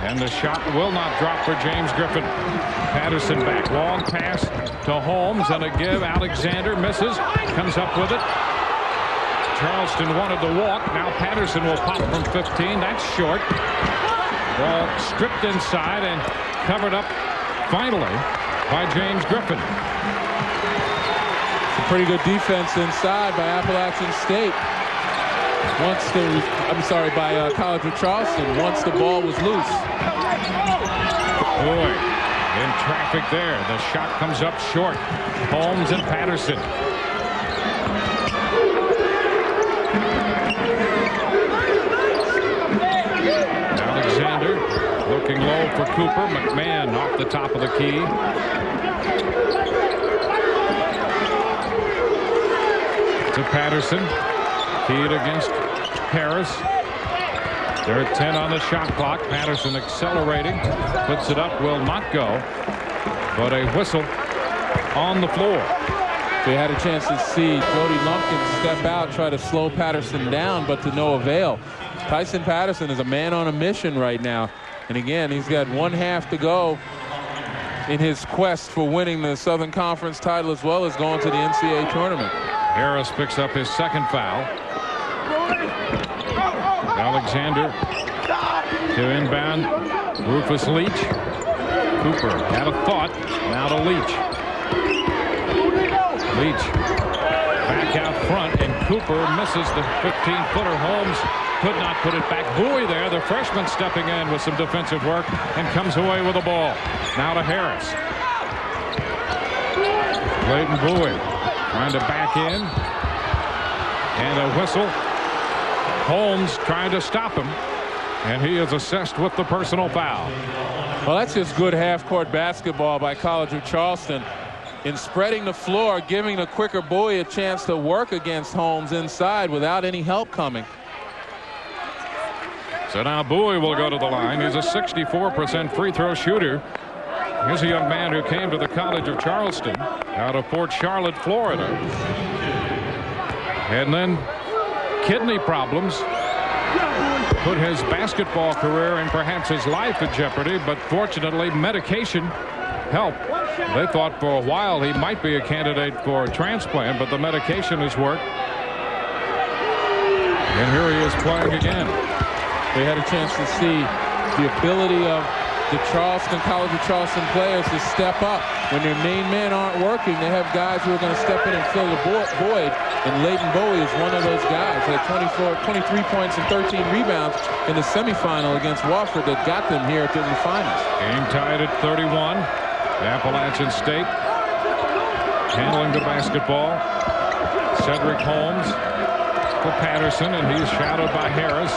and the shot will not drop for James Griffin. Patterson back, long pass to Holmes, and a give. Alexander misses, comes up with it. Charleston wanted to walk. Now Patterson will pop from 15. That's short. Ball stripped inside and covered up finally by James Griffin. Some pretty good defense inside by Appalachian State. By College of Charleston once the ball was loose. Boy, in traffic there. The shot comes up short. Holmes and Patterson. Alexander looking low for Cooper. McMahon off the top of the key. To Patterson. Keyed against Harris. They're at 10 on the shot clock. Patterson accelerating. Puts it up. Will not go. But a whistle on the floor. They had a chance to see Jody Lumpkin step out, try to slow Patterson down, but to no avail. Tyson Patterson is a man on a mission right now. And again, he's got 1/2 to go in his quest for winning the Southern Conference title as well as going to the NCAA tournament. Harris picks up his second foul. Alexander to inbound. Rufus Leach. Cooper had a thought. Now to Leach. Leach back out front, and Cooper misses the 15-footer. Holmes could not put it back. Bowie there, the freshman, stepping in with some defensive work and comes away with the ball. Now to Harris. Clayton Bowie trying to back in. And a whistle. Holmes trying to stop him. And he is assessed with the personal foul. Well, that's just good half-court basketball by College of Charleston. In spreading the floor, giving the quicker Bowie a chance to work against Holmes inside without any help coming. So now Bowie will go to the line. He's a 64% free throw shooter. Here's a young man who came to the College of Charleston out of Fort Charlotte, Florida. And then kidney problems put his basketball career and perhaps his life in jeopardy, but fortunately medication helped. They thought for a while he might be a candidate for a transplant, but the medication has worked. And here he is playing again. They had a chance to see the ability of the College of Charleston players to step up. When their main men aren't working, they have guys who are going to step in and fill the void. And Leighton Bowie is one of those guys. He had 23 points and 13 rebounds in the semifinal against Wofford that got them here to the finals. Game tied at 31. Appalachian State handling the basketball. Cedric Holmes for Patterson, and he's shadowed by Harris.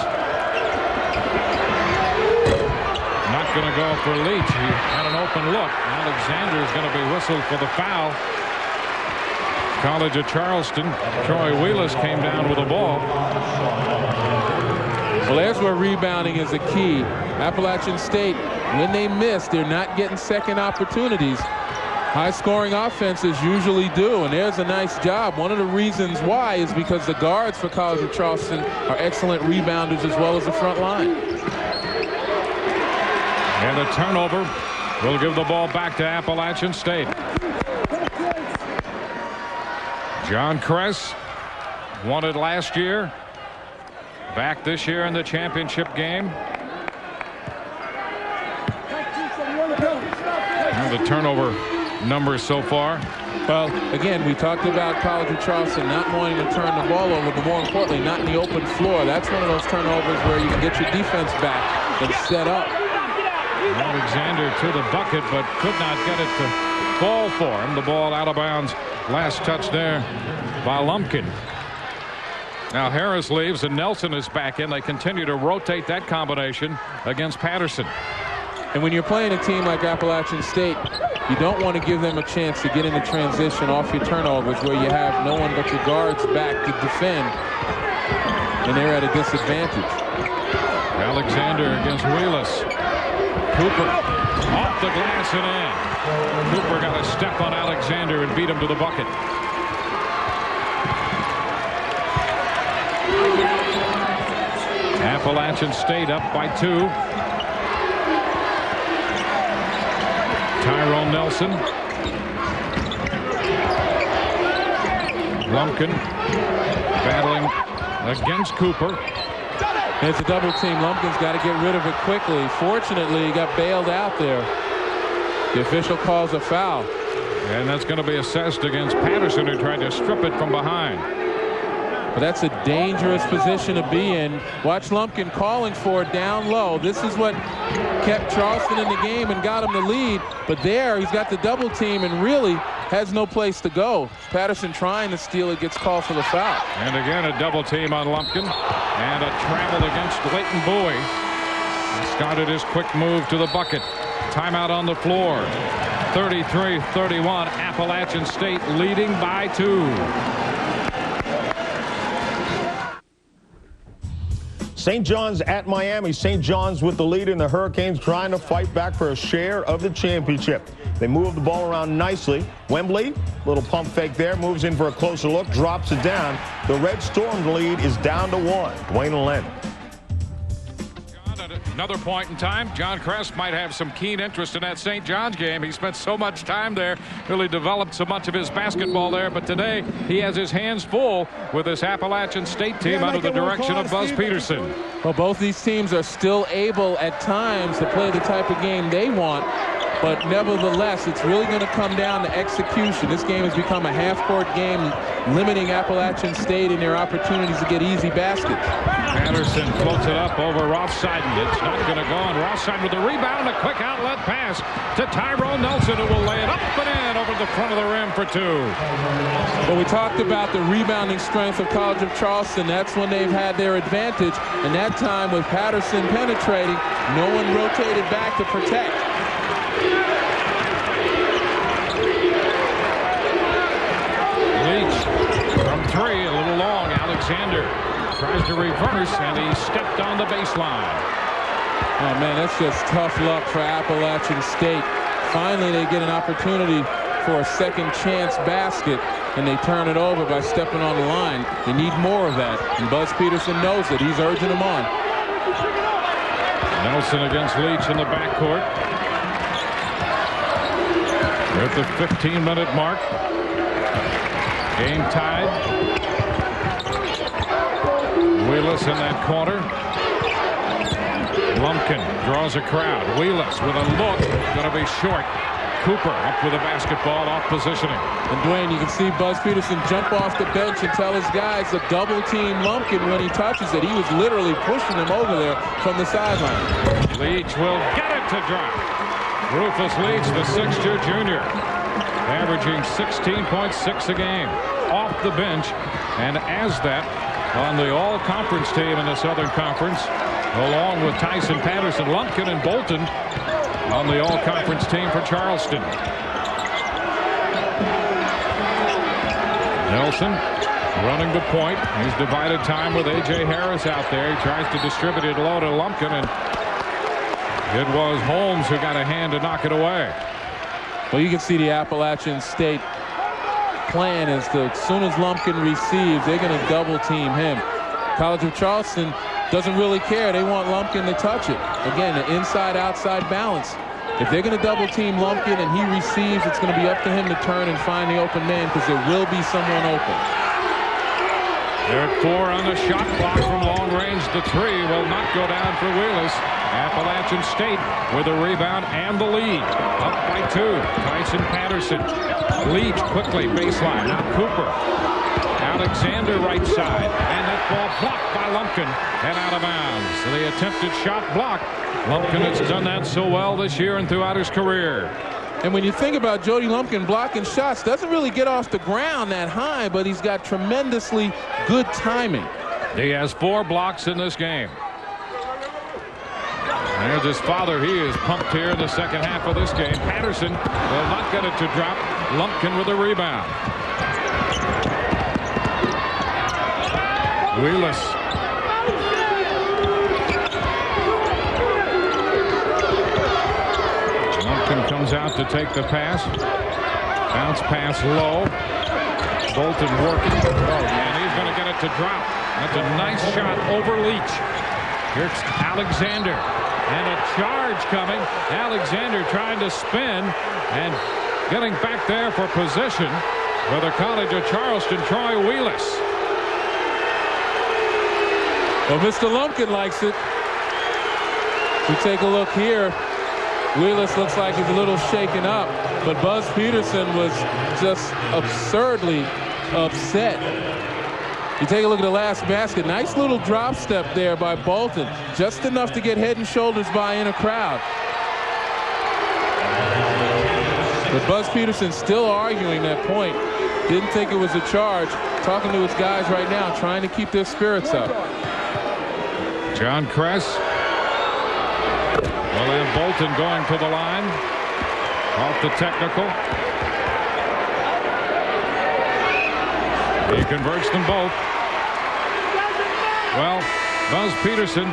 Not going to go for Leach. He had an open look. Alexander is going to be whistled for the foul. College of Charleston. Troy Wheelis came down with the ball. Well, there's where rebounding is a key. Appalachian State, when they miss, they're not getting second opportunities. High-scoring offenses usually do, and there's a nice job. One of the reasons why is because the guards for College of Charleston are excellent rebounders as well as the front line. And a turnover will give the ball back to Appalachian State. John Kress won it last year. Back this year in the championship game. And the turnover numbers so far. Well, again, we talked about College of Charleston not wanting to turn the ball over, but more importantly, not in the open floor. That's one of those turnovers where you can get your defense back and set up. Alexander to the bucket, but could not get it to fall for him. The ball out of bounds. Last touch there by Lumpkin. Now Harris leaves and Nelson is back in. They continue to rotate that combination against Patterson. And when you're playing a team like Appalachian State, you don't want to give them a chance to get into transition off your turnovers where you have no one but your guards back to defend, and they're at a disadvantage. Alexander against Wheelis. Cooper off the glass and in. Cooper got a step on Alexander and beat him to the bucket. Appalachian State up by 2. Tyrone Nelson. Lumpkin battling against Cooper. It's a double team. Lumpkin's got to get rid of it quickly. Fortunately, he got bailed out there. The official calls a foul. And that's going to be assessed against Patterson, who tried to strip it from behind. But that's a dangerous position to be in. Watch Lumpkin calling for it down low. This is what kept Charleston in the game and got him the lead. But there, he's got the double team and really has no place to go. Patterson trying to steal it, gets called for the foul. And again, a double team on Lumpkin. And a travel against Leighton Bowie. He started his quick move to the bucket. Timeout on the floor. 33-31. Appalachian State leading by 2. St. John's at Miami. St. John's with the lead, and the Hurricanes trying to fight back for a share of the championship. They move the ball around nicely. Wembley, little pump fake there, moves in for a closer look, drops it down. The Red Storm lead is down to 1. Dwayne and Len. At another point in time, John Kress might have some keen interest in that St. John's game. He spent so much time there, really developed so much of his basketball there, but today he has his hands full with this Appalachian State team under the direction of Buzz Peterson. Well, both these teams are still able at times to play the type of game they want, but nevertheless, it's really going to come down to execution. This game has become a half-court game, limiting Appalachian State in their opportunities to get easy baskets. Patterson floats it up over Rothschild. It's not going to go, and Rothschild with the rebound, a quick outlet pass to Tyrone Nelson, who will lay it up and in over the front of the rim for 2. Well, we talked about the rebounding strength of College of Charleston. That's when they've had their advantage, and that time with Patterson penetrating, no one rotated back to protect. Leach from 3, a little long. Alexander tries to reverse, and he stepped on the baseline. Oh, man, that's just tough luck for Appalachian State. Finally, they get an opportunity for a second chance basket, and they turn it over by stepping on the line. They need more of that, and Buzz Peterson knows it. He's urging them on. Nelson against Leach in the backcourt. We're at the 15-minute mark. Game tied. Wheelis in that corner. Lumpkin draws a crowd. Wheelis with a look. Going to be short. Cooper up with a basketball, off positioning. And Dwayne, you can see Buzz Peterson jump off the bench and tell his guys to double team Lumpkin when he touches it. He was literally pushing him over there from the sideline. Leach will get it to drop. Rufus Leach, the 6'2" junior, averaging 16.6 a game off the bench, and as that on the all-conference team in the Southern Conference, along with Tyson Patterson, Lumpkin, and Bolton on the all-conference team for Charleston. Nelson running the point. He's divided time with A.J. Harris out there. He tries to distribute it low to Lumpkin, and it was Holmes who got a hand to knock it away. Well, you can see the Appalachian State plan is to, as soon as Lumpkin receives, they're going to double team him. College of Charleston doesn't really care. They want Lumpkin to touch it. Again, the inside-outside balance. If they're going to double team Lumpkin and he receives, it's going to be up to him to turn and find the open man, because there will be someone open. They're at 4 on the shot clock from long range. The 3 will not go down for Wheelis. Appalachian State with a rebound and the lead. Up by 2. Tyson Patterson. Leach quickly baseline. Now Cooper. Alexander right side. And that ball blocked by Lumpkin and out of bounds. So the attempted shot blocked. Lumpkin has done that so well this year and throughout his career. And when you think about Jody Lumpkin blocking shots, doesn't really get off the ground that high, but he's got tremendously good timing. He has 4 blocks in this game. There's his father. He is pumped here in the second half of this game. Patterson will not get it to drop. Lumpkin with a rebound. Wheelis. Lumpkin comes out to take the pass. Bounce pass low. Bolton working. Oh, and he's going to get it to drop. That's a nice shot over Leach. Here's Alexander. And a charge coming. Alexander trying to spin and getting back there for position for the College of Charleston, Troy Wheelis. Well, Mr. Lumpkin likes it. We take a look here. Wheelis looks like he's a little shaken up, but Buzz Peterson was just absurdly upset. You take a look at the last basket. Nice little drop step there by Bolton. Just enough to get head and shoulders by in a crowd. But Buzz Peterson still arguing that point. Didn't think it was a charge. Talking to his guys right now, trying to keep their spirits up. John Kress. Well, and Bolton going to the line. Off the technical. He converts them both. Well, Buzz Peterson,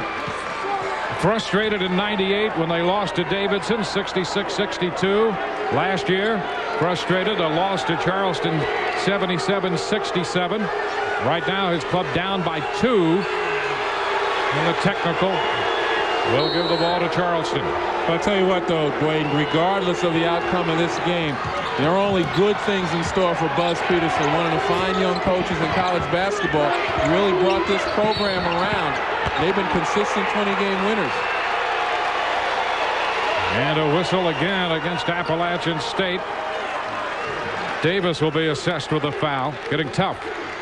frustrated in '98 when they lost to Davidson 66-62. Last year, frustrated, a loss to Charleston 77-67. Right now, his club down by 2 in the technical. Will give the ball to Charleston. But I'll tell you what, though, Dwayne, regardless of the outcome of this game, there are only good things in store for Buzz Peterson, one of the fine young coaches in college basketball. He really brought this program around. They've been consistent 20-game winners. And a whistle again against Appalachian State. Davis will be assessed with a foul. Getting tough.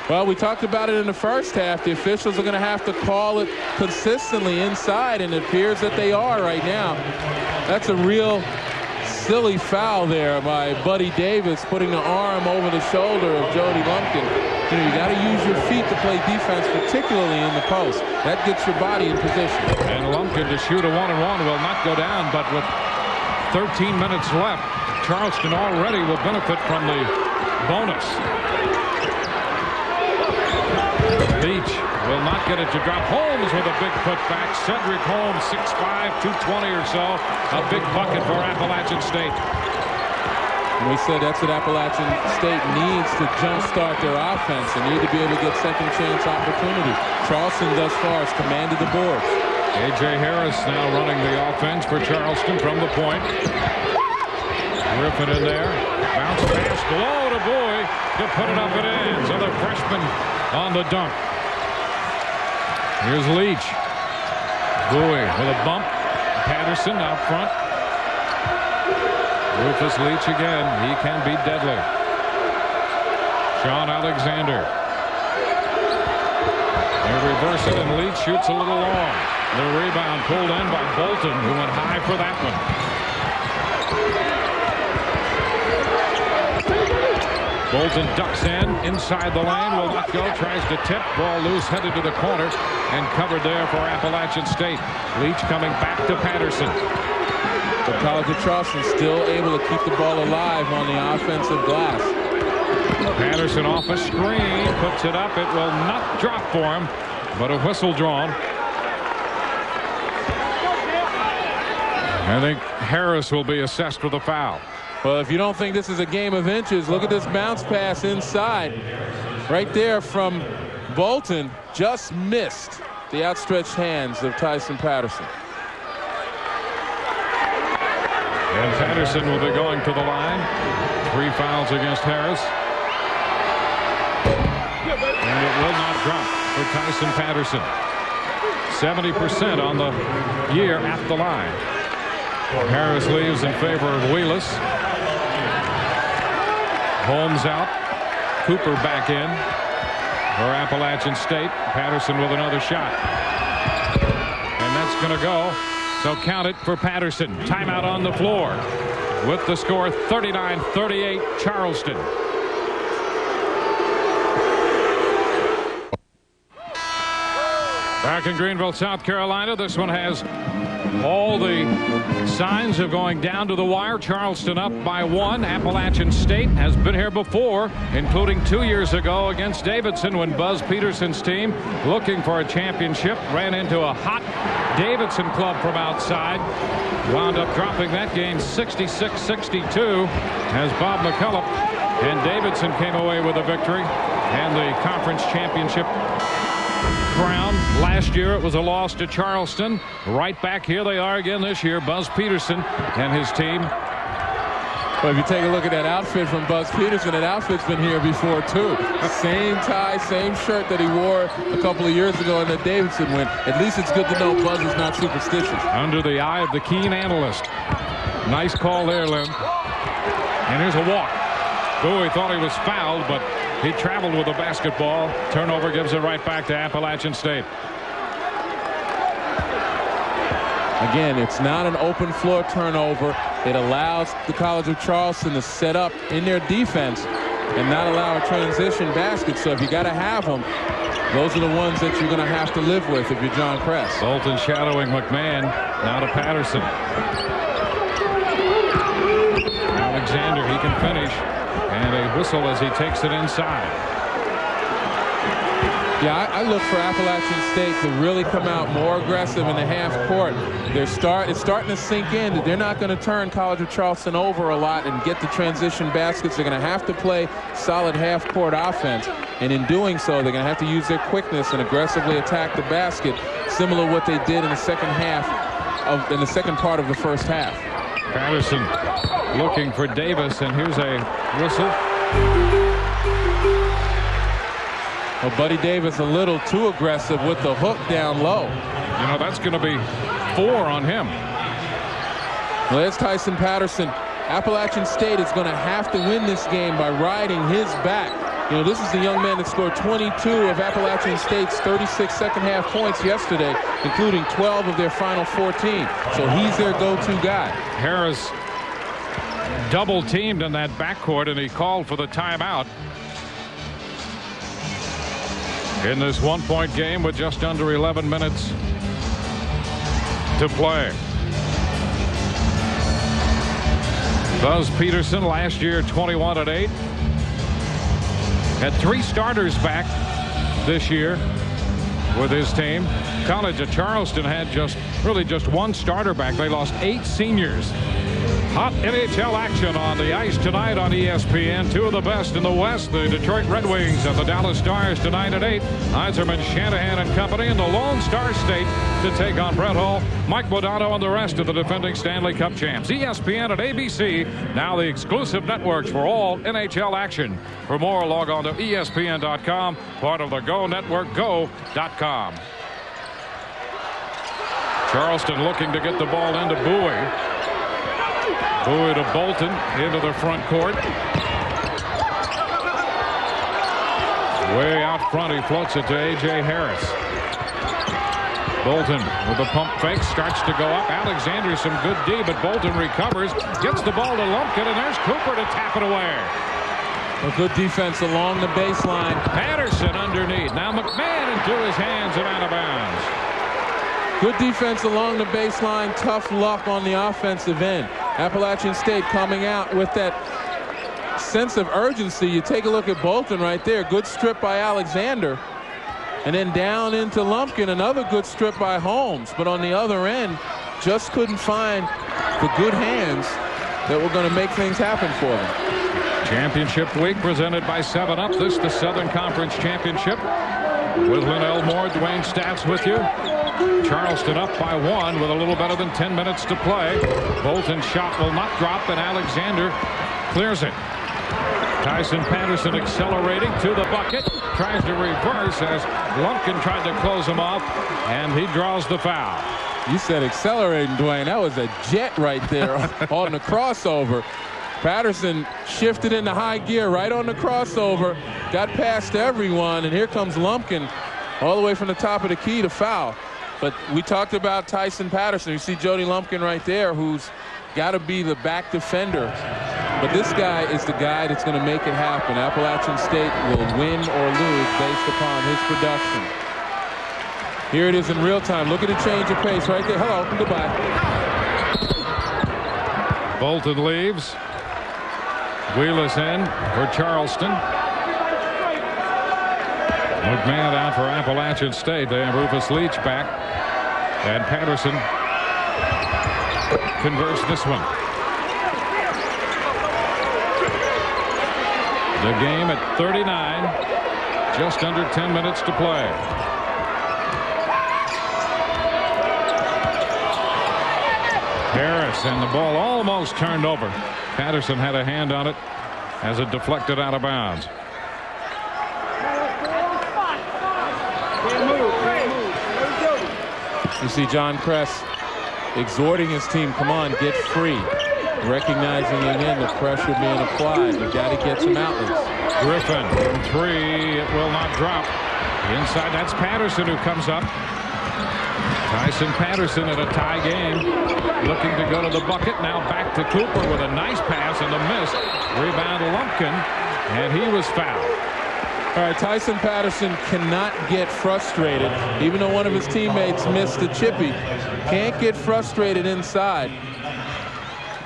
Well, we talked about it in the first half. The officials are going to have to call it consistently inside, and it appears that they are right now. That's a real silly foul there by Buddy Davis, putting the arm over the shoulder of Jody Lumpkin. You know, you got to use your feet to play defense, particularly in the post. That gets your body in position. And Lumpkin to shoot a 1-and-1 will not go down, but with 13 minutes left, Charleston already will benefit from the bonus. Beach will not get it to drop. Holmes with a big putback. Cedric Holmes, 6'5", 220 or so. A big bucket for Appalachian State. And we said that's what Appalachian State needs to jumpstart their offense. They need to be able to get second chance opportunities. Charleston thus far has commanded the boards. A.J. Harris now running the offense for Charleston from the point. Griffin in there. Bounce pass low to Bowie to put it up and in. So the freshman on the dunk. Here's Leach. Bowie with a bump. Patterson out front. Rufus Leach again. He can be deadly. Sean Alexander. They reverse it and Leach shoots a little long. The rebound pulled in by Bolton, who went high for that one. Bolton ducks in inside the lane, will not go, tries to tip, ball loose, headed to the corner and covered there for Appalachian State. Leach coming back to Patterson. The College of Charleston still able to keep the ball alive on the offensive glass. Patterson off a screen, puts it up. It will not drop for him, but a whistle drawn. I think Harris will be assessed with a foul. Well, if you don't think this is a game of inches, look at this bounce pass inside. Right there from Bolton, just missed the outstretched hands of Tyson Patterson. And Patterson will be going to the line. 3 fouls against Harris. And it will not drop for Tyson Patterson. 70% on the year at the line. Harris leaves in favor of Wheelis. Holmes out. Cooper back in for Appalachian State. Patterson with another shot. And that's going to go. So count it for Patterson. Timeout on the floor. With the score 39-38 Charleston. Back in Greenville, South Carolina. This one has all the signs of going down to the wire. Charleston up by 1. Appalachian State has been here before, including 2 years ago against Davidson, when Buzz Peterson's team, looking for a championship, ran into a hot Davidson club from outside. Wound up dropping that game 66-62 as Bob McCullough and Davidson came away with a victory and the conference championship crown. Last year it was a loss to Charleston. Right back here they are again this year. Buzz Peterson and his team. Well, if you take a look at that outfit from Buzz Peterson, that outfit's been here before too. Same tie, same shirt that he wore a couple of years ago in the Davidson win. At least it's good to know Buzz is not superstitious. Under the eye of the keen analyst. Nice call there, Lim. And here's a walk. Bowie thought he was fouled, but he traveled with the basketball. Turnover gives it right back to Appalachian State. Again, it's not an open floor turnover. It allows the College of Charleston to set up in their defense and not allow a transition basket. So if you got to have them, those are the ones that you're going to have to live with if you're John Kress. Bolton shadowing McMahon. Now to Patterson. Alexander, he can finish. And a whistle as he takes it inside. Yeah, I look for Appalachian State to really come out more aggressive in the half court. It's starting to sink in that they're not going to turn College of Charleston over a lot and get the transition baskets. They're going to have to play solid half court offense. And in doing so, they're going to have to use their quickness and aggressively attack the basket, similar to what they did in the second part of the first half. Patterson looking for Davis, and here's a whistle. Well, Buddy Davis a little too aggressive with the hook down low. You know, that's going to be 4 on him. Well, there's Tyson Patterson. Appalachian State is going to have to win this game by riding his back. You know, this is the young man that scored 22 of Appalachian State's 36 second-half points yesterday, including 12 of their final 14. So he's their go-to guy. Harris double-teamed in that backcourt, and he called for the timeout. In this one-point game with just under 11 minutes to play. Buzz Peterson last year 21-8. Had 3 starters back this year with his team. College of Charleston had just 1 starter back. They lost 8 seniors. Hot NHL action on the ice tonight on ESPN. 2 of the best in the West, the Detroit Red Wings and the Dallas Stars tonight at 8. Yzerman, Shanahan and company in the Lone Star State to take on Brett Hull, Mike Modano, and the rest of the defending Stanley Cup champs. ESPN and ABC, now the exclusive networks for all NHL action. For more, log on to ESPN.com, part of the Go Network, go.com. Charleston looking to get the ball into Bowie. Bowie to Bolton into the front court. Way out front, he floats it to A.J. Harris. Bolton with the pump fake, starts to go up. Alexander, some good D, but Bolton recovers, gets the ball to Lumpkin, and there's Cooper to tap it away. A good defense along the baseline. Patterson underneath. Now McMahon into his hands and out of bounds. Good defense along the baseline, tough luck on the offensive end. Appalachian State coming out with that sense of urgency. You take a look at Bolton right there. Good strip by Alexander. And then down into Lumpkin, another good strip by Holmes. But on the other end, just couldn't find the good hands that were going to make things happen for them. Championship week presented by 7-Up. This the Southern Conference Championship. With Lynn Elmore, Dwayne Stats with you. Charleston up by 1 with a little better than 10 minutes to play. Bolton's shot will not drop, and Alexander clears it. Tyson Patterson accelerating to the bucket. Tries to reverse as Lumpkin tried to close him off, and he draws the foul. You said accelerating, Dwayne. That was a jet right there on the crossover. Patterson shifted into high gear right on the crossover. Got past everyone, and here comes Lumpkin all the way from the top of the key to foul. But we talked about Tyson Patterson. You see Jody Lumpkin right there, who's got to be the back defender. But this guy is the guy that's going to make it happen. Appalachian State will win or lose based upon his production. Here it is in real time. Look at the change of pace right there. Hello, goodbye. Bolton leaves. Wheelis in for Charleston. McMahon out for Appalachian State. They have Rufus Leach back. And Patterson converts this one. The game at 39. Just under 10 minutes to play. Harris, and the ball almost turned over. Patterson had a hand on it as it deflected out of bounds. You see John Kress exhorting his team, come on, get free. Recognizing again the pressure being applied. You've got to get some outlets. Griffin from 3. It will not drop. Inside, that's Patterson who comes up. Tyson Patterson in a tie game. Looking to go to the bucket. Now back to Cooper with a nice pass and a miss. Rebound Lumpkin. And he was fouled. All right, Tyson Patterson cannot get frustrated. Even though one of his teammates missed the chippy. Can't get frustrated inside.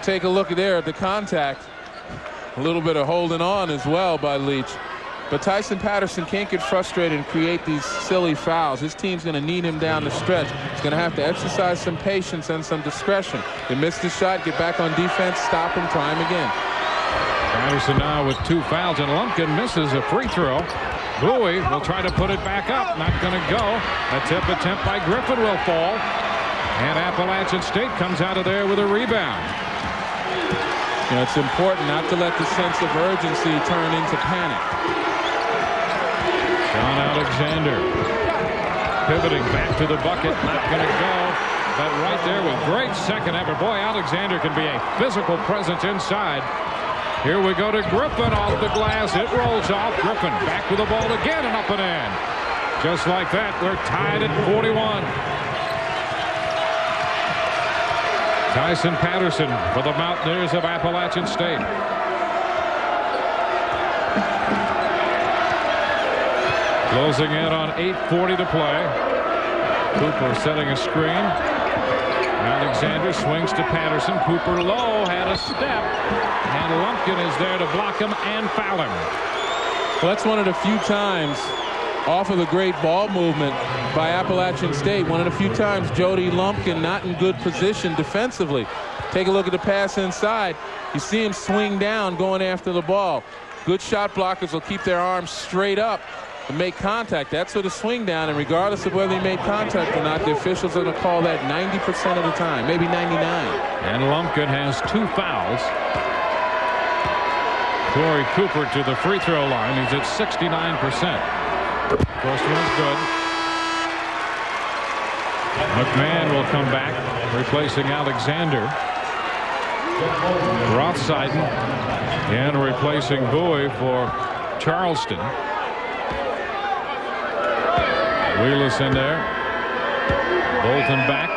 Take a look there at the contact. A little bit of holding on as well by Leach. But Tyson Patterson can't get frustrated and create these silly fouls. His team's going to need him down the stretch. He's going to have to exercise some patience and some discretion. They missed the shot, get back on defense, stop him, try him again. Patterson now with 2 fouls, and Lumpkin misses a free throw. Bowie will try to put it back up. Not going to go. A tip attempt by Griffin will fall. And Appalachian State comes out of there with a rebound. You know, it's important not to let the sense of urgency turn into panic. John Alexander pivoting back to the bucket. Not going to go. But right there with great second effort. Boy, Alexander can be a physical presence inside. Here we go to Griffin off the glass. It rolls off. Griffin back with the ball again and up and in. Just like that, we're tied at 41. Tyson Patterson for the Mountaineers of Appalachian State. Closing in on 8:40 to play. Cooper setting a screen. Alexander swings to Patterson. Cooper low, had a step, and Lumpkin is there to block him and foul him. Well, that's one of the few times off of the great ball movement by Appalachian State. One of the few times Jody Lumpkin not in good position defensively. Take a look at the pass inside. You see him swing down going after the ball. Good shot blockers will keep their arms straight up and make contact. That's sort of swing down, and regardless of whether he made contact or not, the officials are going to call that 90% of the time, maybe 99. And Lumpkin has 2 fouls. Corey Cooper to the free throw line. He's at 69%. First one's good. McMahon will come back, replacing Alexander. Rothsiden and replacing Bowie for Charleston. Wheelis in there. Bolton back.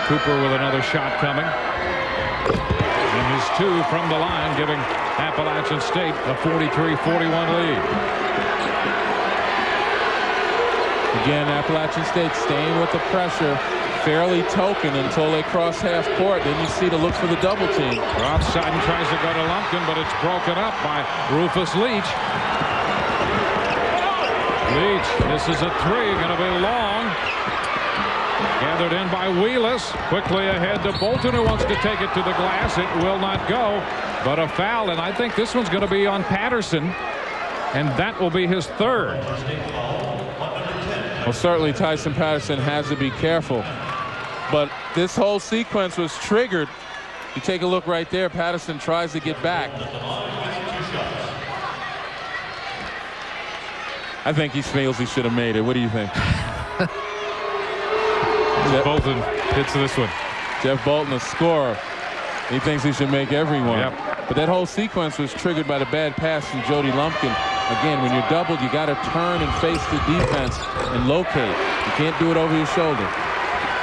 Cooper with another shot coming. And his 2 from the line, giving Appalachian State a 43-41 lead. Again, Appalachian State staying with the pressure, fairly token until they cross half court. Then you see the look for the double team. Rothsiden tries to go to Lumpkin, but it's broken up by Rufus Leach. Leach, this is a 3, going to be long. Gathered in by Wheelis. Quickly ahead to Bolton, who wants to take it to the glass. It will not go, but a foul, and I think this one's going to be on Patterson, and that will be his 3rd. Well, certainly Tyson Patterson has to be careful, but this whole sequence was triggered. You take a look right there. Patterson tries to get back. I think he feels he should have made it. What do you think? Bolton hits this one. Jeff Bolton, a scorer. He thinks he should make every one. Yep. But that whole sequence was triggered by the bad pass from Jody Lumpkin. Again, when you're doubled, you got to turn and face the defense and locate. You can't do it over your shoulder.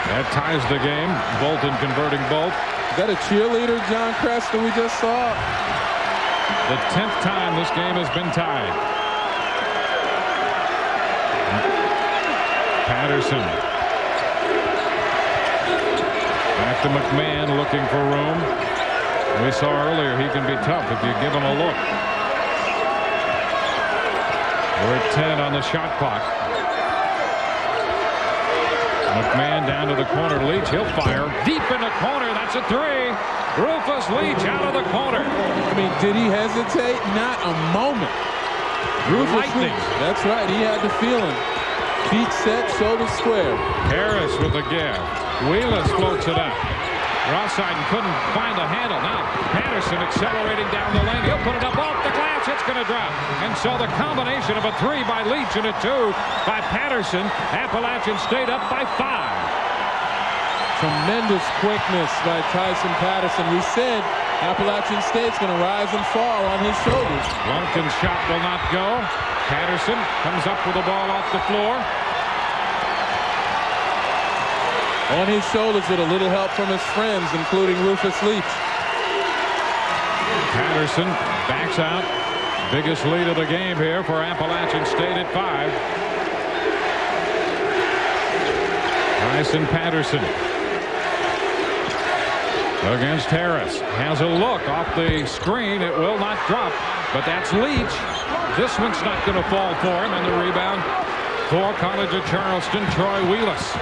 That ties the game. Bolton converting both. Is that a cheerleader, John Crest, that we just saw? The 10th time this game has been tied. Patterson. Back to McMahon looking for room. We saw earlier he can be tough if you give him a look. We're at 10 on the shot clock. McMahon down to the corner. Leach, he'll fire. Deep in the corner. That's a 3. Rufus Leach out of the corner. I mean, did he hesitate? Not a moment. Rufus Lightning. Leach. That's right. He had the feeling. Feet set, shoulders square. Harris with the give. Wheelis floats it up. Rothsiden couldn't find the handle. Now Patterson accelerating down the lane. He'll put it up off the glass. It's going to drop. And so the combination of a 3 by Leach and a 2 by Patterson. Appalachian State up by 5. Tremendous quickness by Tyson Patterson. We said Appalachian State's going to rise and fall on his shoulders. Lumpkin's shot will not go. Patterson comes up with the ball off the floor. On his shoulders with a little help from his friends, including Rufus Leach. Patterson backs out. Biggest lead of the game here for Appalachian State at 5. Tyson Patterson. against Harris. Has a look off the screen. It will not drop, but that's Leach. This one's not going to fall for him, and the rebound for College of Charleston, Troy Wheelis.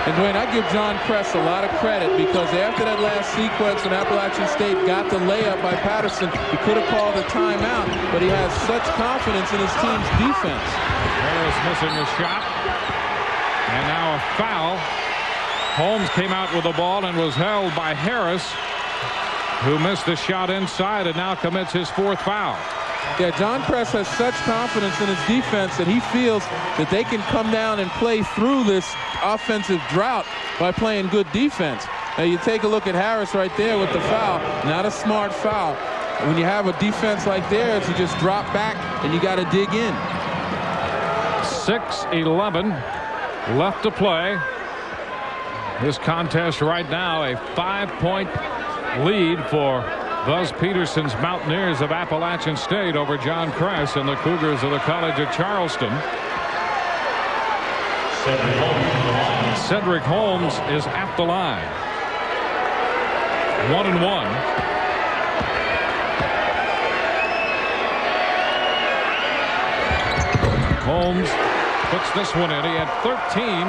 And Dwayne, I give John Kress a lot of credit, because after that last sequence when Appalachian State got the layup by Patterson, he could have called a timeout, but he has such confidence in his team's defense. Harris missing the shot, and now a foul. Holmes came out with the ball and was held by Harris, who missed the shot inside and now commits his 4th foul. Yeah, John Kress has such confidence in his defense that he feels that they can come down and play through this offensive drought by playing good defense. Now you take a look at Harris right there with the foul. Not a smart foul. When you have a defense like theirs, you just drop back and you got to dig in. 6:11 left to play. This contest right now, a 5-point lead for Buzz Peterson's Mountaineers of Appalachian State over John Kress and the Cougars of the College of Charleston. Cedric Holmes is at the line. 1-1. Holmes puts this one in. He had 13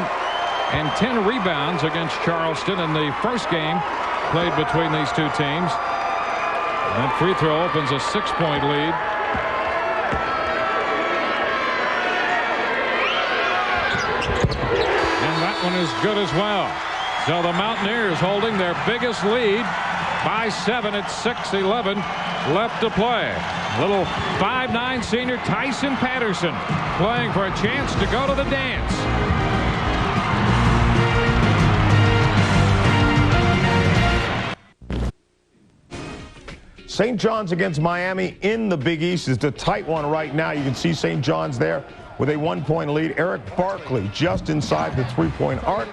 and 10 rebounds against Charleston in the first game played between these two teams. That free throw opens a 6-point lead. And that one is good as well. So the Mountaineers holding their biggest lead by 7 at 6:11 left to play. Little 5'9" senior Tyson Patterson playing for a chance to go to the dance. St. John's against Miami in the Big East is the tight one right now. You can see St. John's there with a 1-point lead. Eric Barkley just inside the 3-point arc.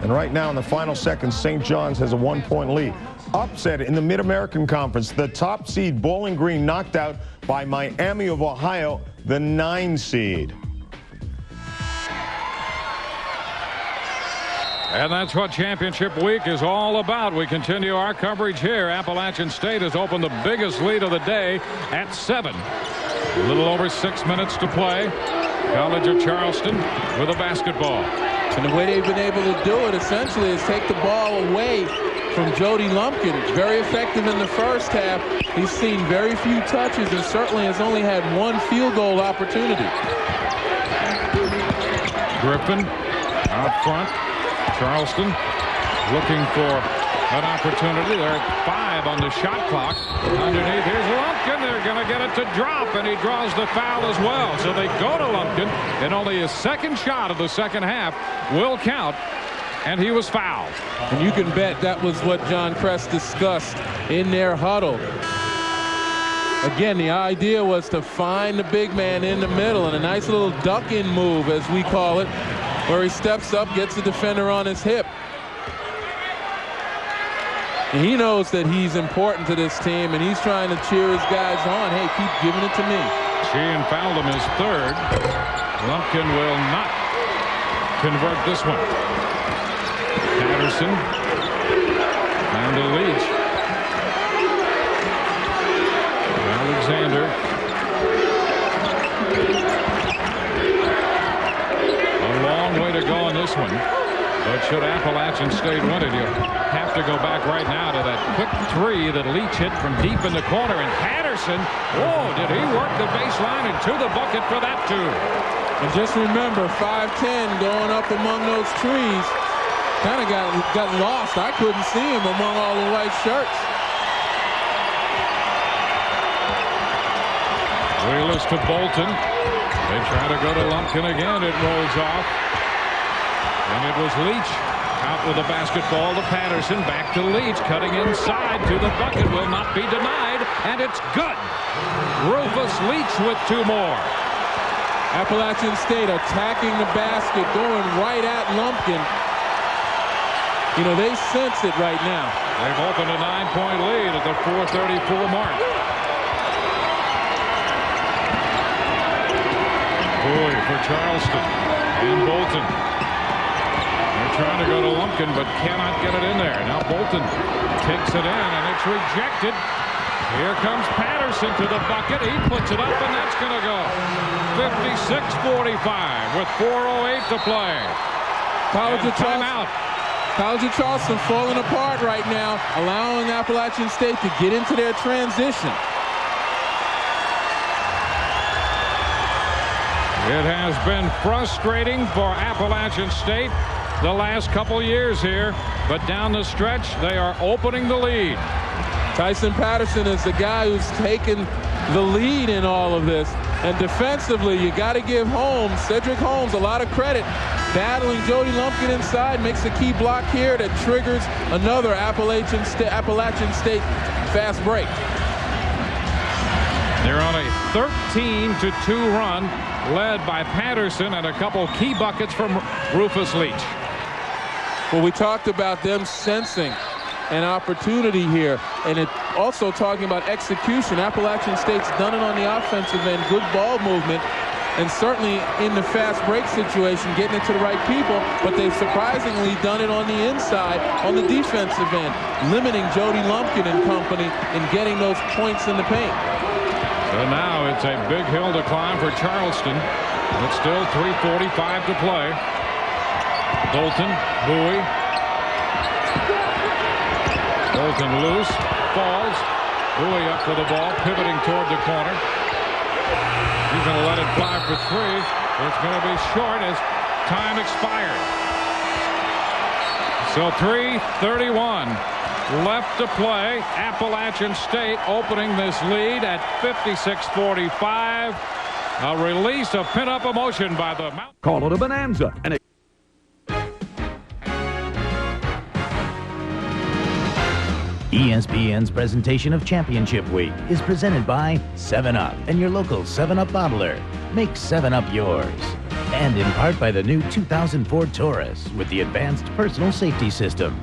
And right now in the final seconds, St. John's has a 1-point lead. Upset in the Mid-American Conference. The top seed, Bowling Green, knocked out by Miami of Ohio, the 9 seed. And that's what championship week is all about. We continue our coverage here. Appalachian State has opened the biggest lead of the day at 7. A little over 6 minutes to play. College of Charleston with a basketball. And the way they've been able to do it essentially is take the ball away from Jody Lumpkin. Very effective in the first half. He's seen very few touches and certainly has only had 1 field goal opportunity. Griffin out front. Charleston looking for an opportunity. They're at 5 on the shot clock. Underneath, here's Lumpkin. They're going to get it to drop, and he draws the foul as well. So they go to Lumpkin, and only his second shot of the second half will count, and he was fouled. And you can bet that was what John Kress discussed in their huddle. Again, the idea was to find the big man in the middle, and a nice little duck-in move, as we call it, where he steps up, gets the defender on his hip. And he knows that he's important to this team, and he's trying to cheer his guys on. Hey, keep giving it to me. Sheehan fouled him his 3rd. Lumpkin will not convert this one. Patterson down to Leach. Alexander. Way to go on this one, but should Appalachian State win it, you have to go back right now to that quick 3 that Leach hit from deep in the corner, and Patterson, oh, did he work the baseline and to the bucket for that too. And just remember, 5'10" going up among those trees, kind of got lost. I couldn't see him among all the white shirts. Wheelis to Bolton. They try to go to Lumpkin again. It rolls off. And it was Leach out with the basketball to Patterson. Back to Leach, cutting inside to the bucket. Will not be denied, and it's good. Rufus Leach with 2 more. Appalachian State attacking the basket, going right at Lumpkin. You know, they sense it right now. They've opened a 9-point lead at the 4:34 mark. Boy for Charleston and Bolton. trying to go to Lumpkin, but cannot get it in there. Now Bolton takes it in, and it's rejected. Here comes Patterson to the bucket. He puts it up, and that's going to go. 56-45 with 4:08 to play. College of timeout. College of Charleston falling apart right now, allowing Appalachian State to get into their transition. It has been frustrating for Appalachian State the last couple years here, but down the stretch, they are opening the lead. Tyson Patterson is the guy who's taken the lead in all of this. And defensively, you got to give Cedric Holmes, a lot of credit. Battling Jody Lumpkin inside, makes a key block here that triggers another Appalachian State fast break. They're on a 13-2 run, led by Patterson and a couple key buckets from Rufus Leach. Well, we talked about them sensing an opportunity here, and it also talking about execution. Appalachian State's done it on the offensive end, good ball movement, and certainly in the fast break situation, getting it to the right people, but they've surprisingly done it on the inside, on the defensive end, limiting Jody Lumpkin and company in getting those points in the paint. So now it's a big hill to climb for Charleston. It's still 3:45 to play. Bolton, Bowie. Bolton loose, falls. Bowie up for the ball, pivoting toward the corner. He's going to let it fly for three. It's going to be short as time expired. So 3:31 left to play. Appalachian State opening this lead at 56-45. A release of pent-up emotion by the Mountain. Call it a bonanza. And ESPN's presentation of Championship Week is presented by 7-Up and your local 7-Up bottler. Make 7-Up yours. And in part by the new 2004 Taurus with the advanced personal safety system.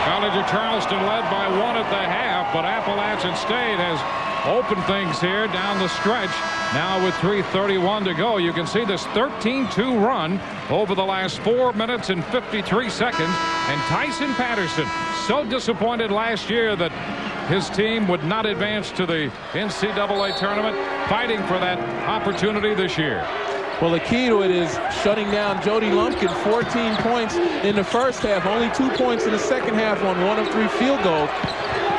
College of Charleston led by 1 at the half, but Appalachian State has opened things here down the stretch. Now with 3:31 to go, you can see this 13-2 run over the last 4 minutes and 53 seconds. And Tyson Patterson, so disappointed last year that his team would not advance to the NCAA tournament, fighting for that opportunity this year. Well, the key to it is shutting down Jody Lumpkin. 14 points in the first half, only 2 points in the second half on 1 of 3 field goals.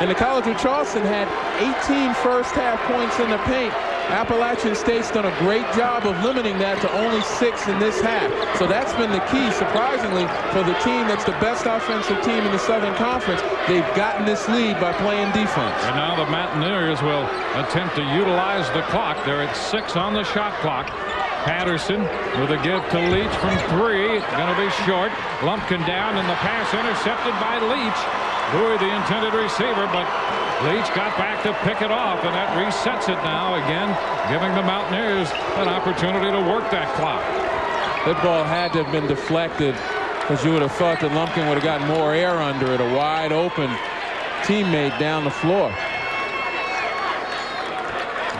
And the College of Charleston had 18 first half points in the paint. Appalachian State's done a great job of limiting that to only 6 in this half. So that's been the key, surprisingly, for the team that's the best offensive team in the Southern Conference. They've gotten this lead by playing defense. And now the Mountaineers will attempt to utilize the clock. They're at 6 on the shot clock. Patterson with a give to Leach from 3. Going to be short. Lumpkin down, and the pass intercepted by Leach. Bowie, the intended receiver, but Leach got back to pick it off, and that resets it now again, giving the Mountaineers an opportunity to work that clock. That ball had to have been deflected, because you would have thought that Lumpkin would have gotten more air under it. A wide open teammate down the floor.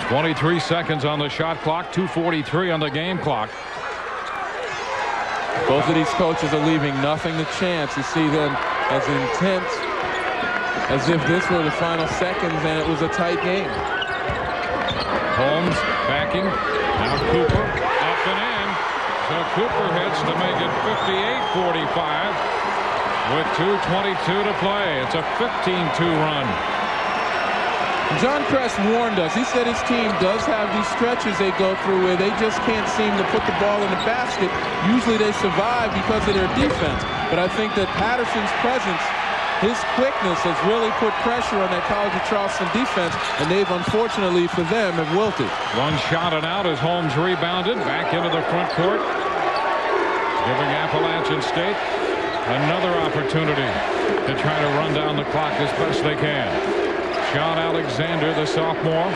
23 seconds on the shot clock, 2:43 on the game clock. Both of these coaches are leaving nothing to chance. You see them as intense as if this were the final seconds and it was a tight game. Holmes backing. Now Cooper up and in. So Cooper hits to make it 58-45 with 2:22 to play. It's a 15-2 run. John Kress warned us. He said his team does have these stretches they go through where they just can't seem to put the ball in the basket. Usually they survive because of their defense. But I think that Patterson's presence, his quickness, has really put pressure on that College of Charleston defense, and they've, unfortunately for them, have wilted. One shot and out as Holmes rebounded back into the front court, giving Appalachian State another opportunity to try to run down the clock as best they can. Sean Alexander, the sophomore,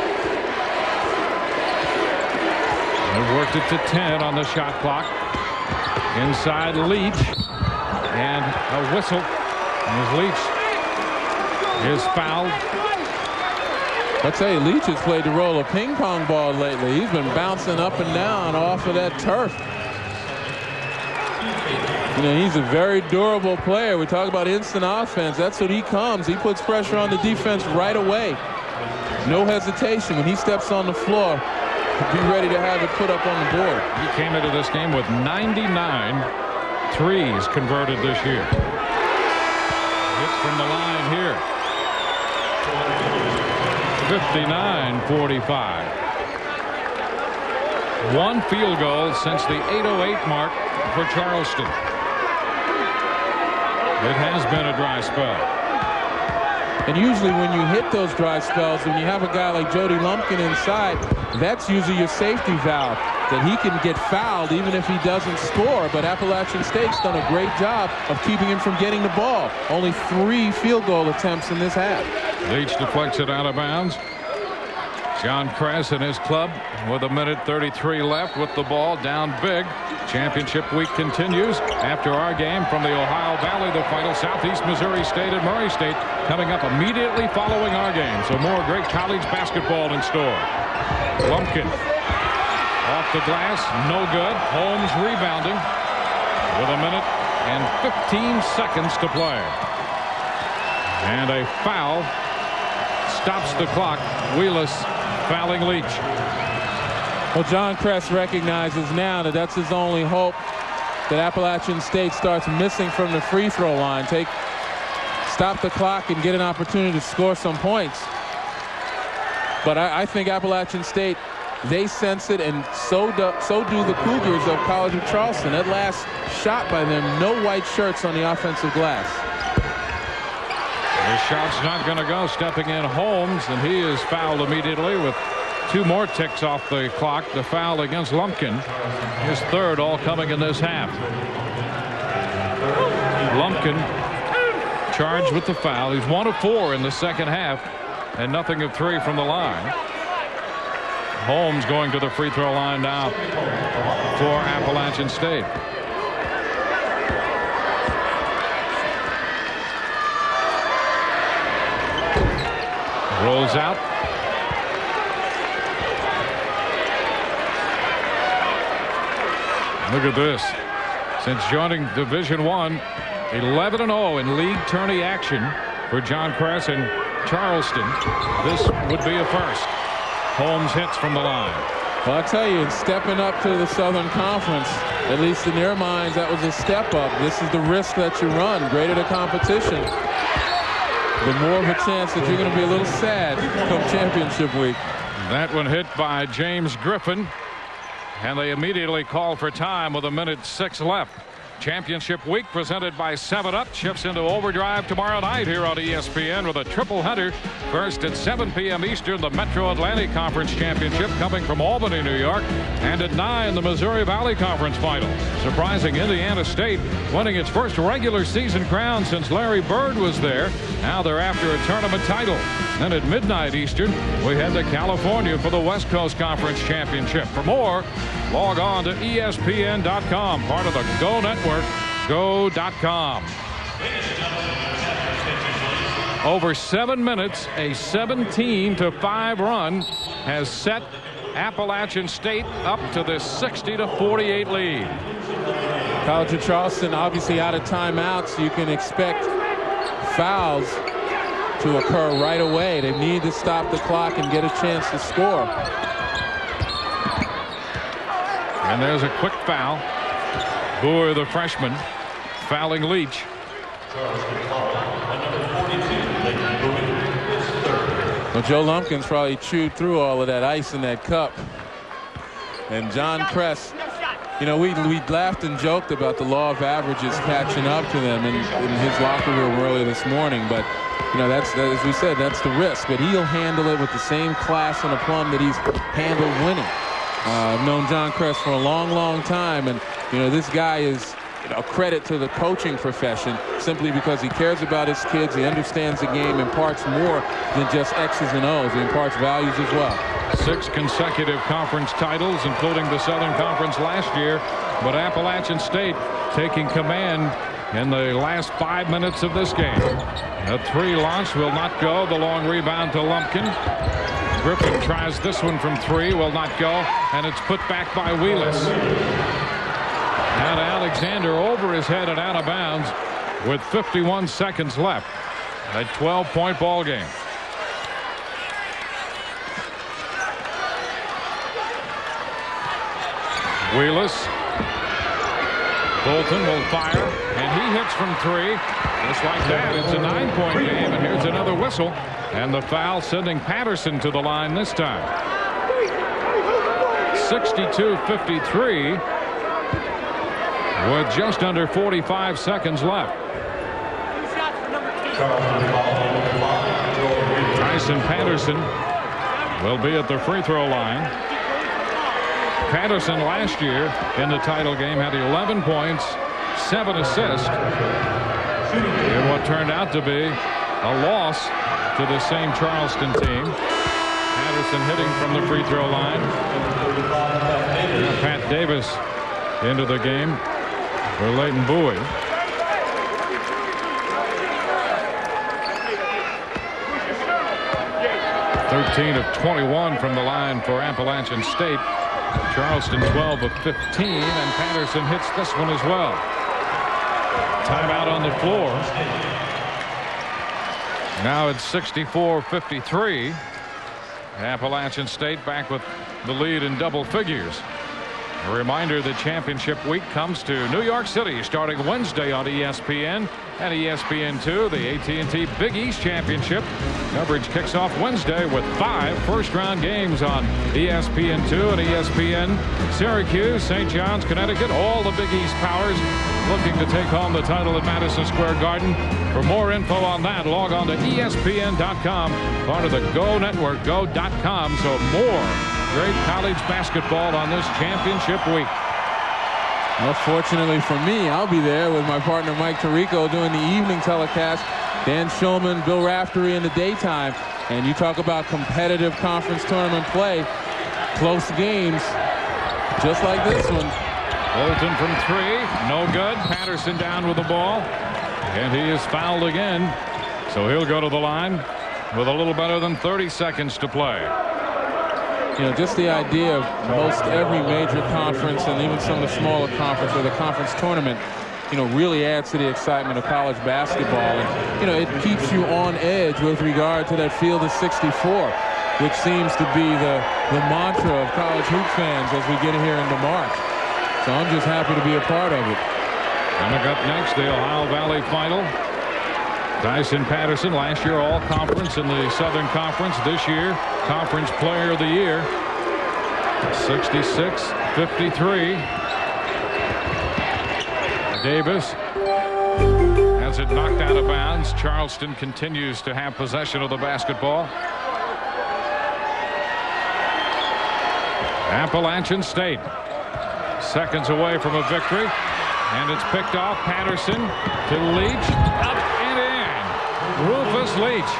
they worked it to 10 on the shot clock. Inside Leach, and a whistle as Leach is fouled. I'll tell you, Leach has played the role of ping pong ball lately. He's been bouncing up and down off of that turf. You know, he's a very durable player. We talk about instant offense. That's what he comes. He puts pressure on the defense right away. No hesitation. When he steps on the floor, be ready to have it put up on the board. He came into this game with 99 threes converted this year. Hits from the line here. 59-45. One field goal since the 8:08 mark for Charleston. It has been a dry spell. And usually when you hit those dry spells, when you have a guy like Jody Lumpkin inside, that's usually your safety valve, that he can get fouled even if he doesn't score. But Appalachian State's done a great job of keeping him from getting the ball. Only 3 field goal attempts in this half. Leach deflects it out of bounds. John Kress and his club with 1:33 left with the ball down big. Championship week continues after our game from the Ohio Valley. The final, Southeast Missouri State and Murray State coming up immediately following our game. So more great college basketball in store. Lumpkin off the glass, no good. Holmes rebounding with 1:15 to play. And a foul stops the clock. Wheelis fouling Leach. Well, John Kress recognizes now that that's his only hope, that Appalachian State starts missing from the free throw line. Stop the clock and get an opportunity to score some points. But I think Appalachian State, they sense it, and so do the Cougars of College of Charleston. That last shot by them, no white shirts on the offensive glass. The shot's not going to go. Stepping in Holmes, and he is fouled immediately with 2 more ticks off the clock. The foul against Lumpkin, his 3rd, all coming in this half. Lumpkin charged with the foul. He's 1 of 4 in the second half, and nothing of 3 from the line. Holmes going to the free throw line now for Appalachian State. Rolls out. Look at this. Since joining Division I, 11-0 in league tourney action for John Kress and Charleston. This would be a first. Holmes hits from the line. Well, I tell you, stepping up to the Southern Conference, at least in their minds, that was a step up. This is the risk that you run. Greater the competition, the more of a chance that you're going to be a little sad come championship week. That one hit by James Griffin, and they immediately call for time with 1:06 left. Championship week presented by 7-Up shifts into overdrive tomorrow night here on ESPN with a triple header. First at 7 p.m. Eastern, the Metro Atlantic Conference Championship coming from Albany, New York, and at 9 the Missouri Valley Conference Final. Surprising Indiana State winning its first regular season crown since Larry Bird was there. Now they're after a tournament title. Then at midnight Eastern, we head to California for the West Coast Conference Championship. For more, log on to ESPN.com, part of the Go Network, go.com. Over 7 minutes, a 17-5 run has set Appalachian State up to this 60-48 lead. College of Charleston obviously out of timeouts. You can expect fouls to occur right away. They need to stop the clock and get a chance to score. And there's a quick foul. Boer, the freshman, fouling Leach. Well, Joe Lumpkin's probably chewed through all of that ice in that cup. And John Kress, you know, we laughed and joked about the law of averages catching up to them in his locker room earlier this morning. But, you know, that's as we said, that's the risk. But he'll handle it with the same class and aplomb that he's handled winning. I've known John Kress for a long time, and you know, this guy is a credit to the coaching profession simply because he cares about his kids. He understands the game, imparts more than just X's and O's. He imparts values as well. 6 consecutive conference titles, including the Southern Conference last year. But Appalachian State taking command in the last 5 minutes of this game. A 3 launch will not go. The long rebound to Lumpkin. Griffin tries this one from 3, will not go, and it's put back by Wheelis. That Alexander over his head and out of bounds with 51 seconds left. A 12-point ball game. Wheelis. Bolton will fire, and he hits from 3. Just like that, it's a 9-point game, and here's another whistle. And the foul sending Patterson to the line this time. 62-53 with just under 45 seconds left. Tyson Patterson will be at the free throw line. Patterson last year in the title game had 11 points, 7 assists in what turned out to be a loss to the same Charleston team. Patterson hitting from the free throw line. Pat Davis into the game for Leighton Bowie. (13 of 21 from the line for Appalachian State. Charleston 12 of 15, and Patterson hits this one as well. Timeout on the floor. Now it's 64-53. Appalachian State back with the lead in double figures. A reminder that championship week comes to New York City starting Wednesday on ESPN and ESPN2. The AT&T Big East Championship coverage kicks off Wednesday with 5 first-round games on ESPN2 and ESPN. Syracuse, St. John's, Connecticut, all the Big East powers looking to take home the title at Madison Square Garden. For more info on that, log on to ESPN.com, part of the Go Network, go.com. So more great college basketball on this championship week. Well, fortunately for me, I'll be there with my partner Mike Tirico doing the evening telecast. Dan Shulman, Bill Raftery in the daytime. And you talk about competitive conference tournament play. Close games, just like this one. Bolton from 3, no good. Patterson down with the ball, and he is fouled again. So he'll go to the line with a little better than 30 seconds to play. You know, just the idea of most every major conference and even some of the smaller conference or the conference tournament, you know, really adds to the excitement of college basketball. And, you know, it keeps you on edge with regard to that field of 64, which seems to be the mantra of college hoop fans as we get here into March. So I'm just happy to be a part of it. Coming up next, the Ohio Valley final. Tyson Patterson, last year all-conference in the Southern Conference. This year, Conference Player of the Year. 66-53. Davis has it knocked out of bounds. Charleston continues to have possession of the basketball. Appalachian State seconds away from a victory, and it's picked off. Patterson to Leach, up and in. Rufus Leach.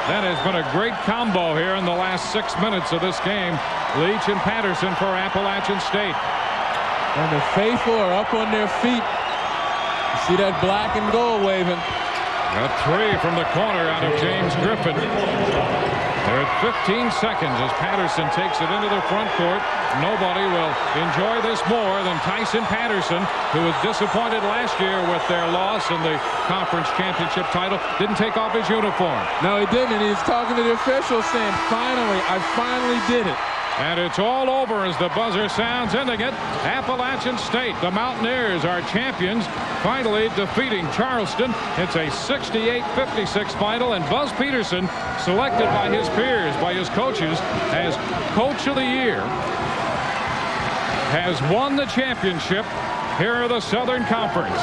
That has been a great combo here in the last 6 minutes of this game. Leach and Patterson for Appalachian State. And the faithful are up on their feet. You see that black and gold waving. A 3 from the corner out of James Griffin. They're at 15 seconds as Patterson takes it into the front court. Nobody will enjoy this more than Tyson Patterson, who was disappointed last year with their loss in the conference championship title. Didn't take off his uniform. No, he didn't. He was talking to the officials saying, finally, I finally did it. And it's all over as the buzzer sounds, ending it. Appalachian State, the Mountaineers, are champions, finally defeating Charleston. It's a 68-56 final, and Buzz Peterson, selected by his peers, by his coaches, as Coach of the Year, has won the championship here in the Southern Conference.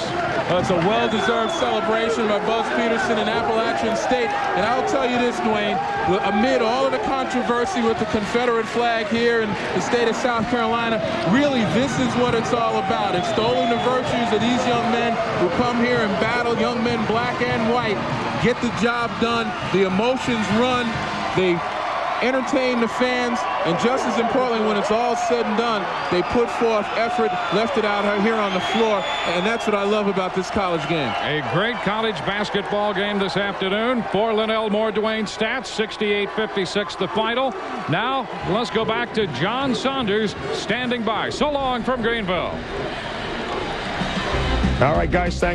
Well, it's a well-deserved celebration by Buzz Peterson and Appalachian State. And I'll tell you this, Dwayne, amid all of the controversy with the Confederate flag here in the state of South Carolina, really this is what it's all about. Extolling the virtues of these young men who come here and battle, young men black and white, get the job done, the emotions run, they entertain the fans, and just as importantly, when it's all said and done, they put forth effort, left it out here on the floor, and that's what I love about this college game. A great college basketball game this afternoon. For Lynn Elmore, Dwayne Stats, 68-56 the final. Now, let's go back to John Saunders standing by. So long from Greenville. All right, guys, thank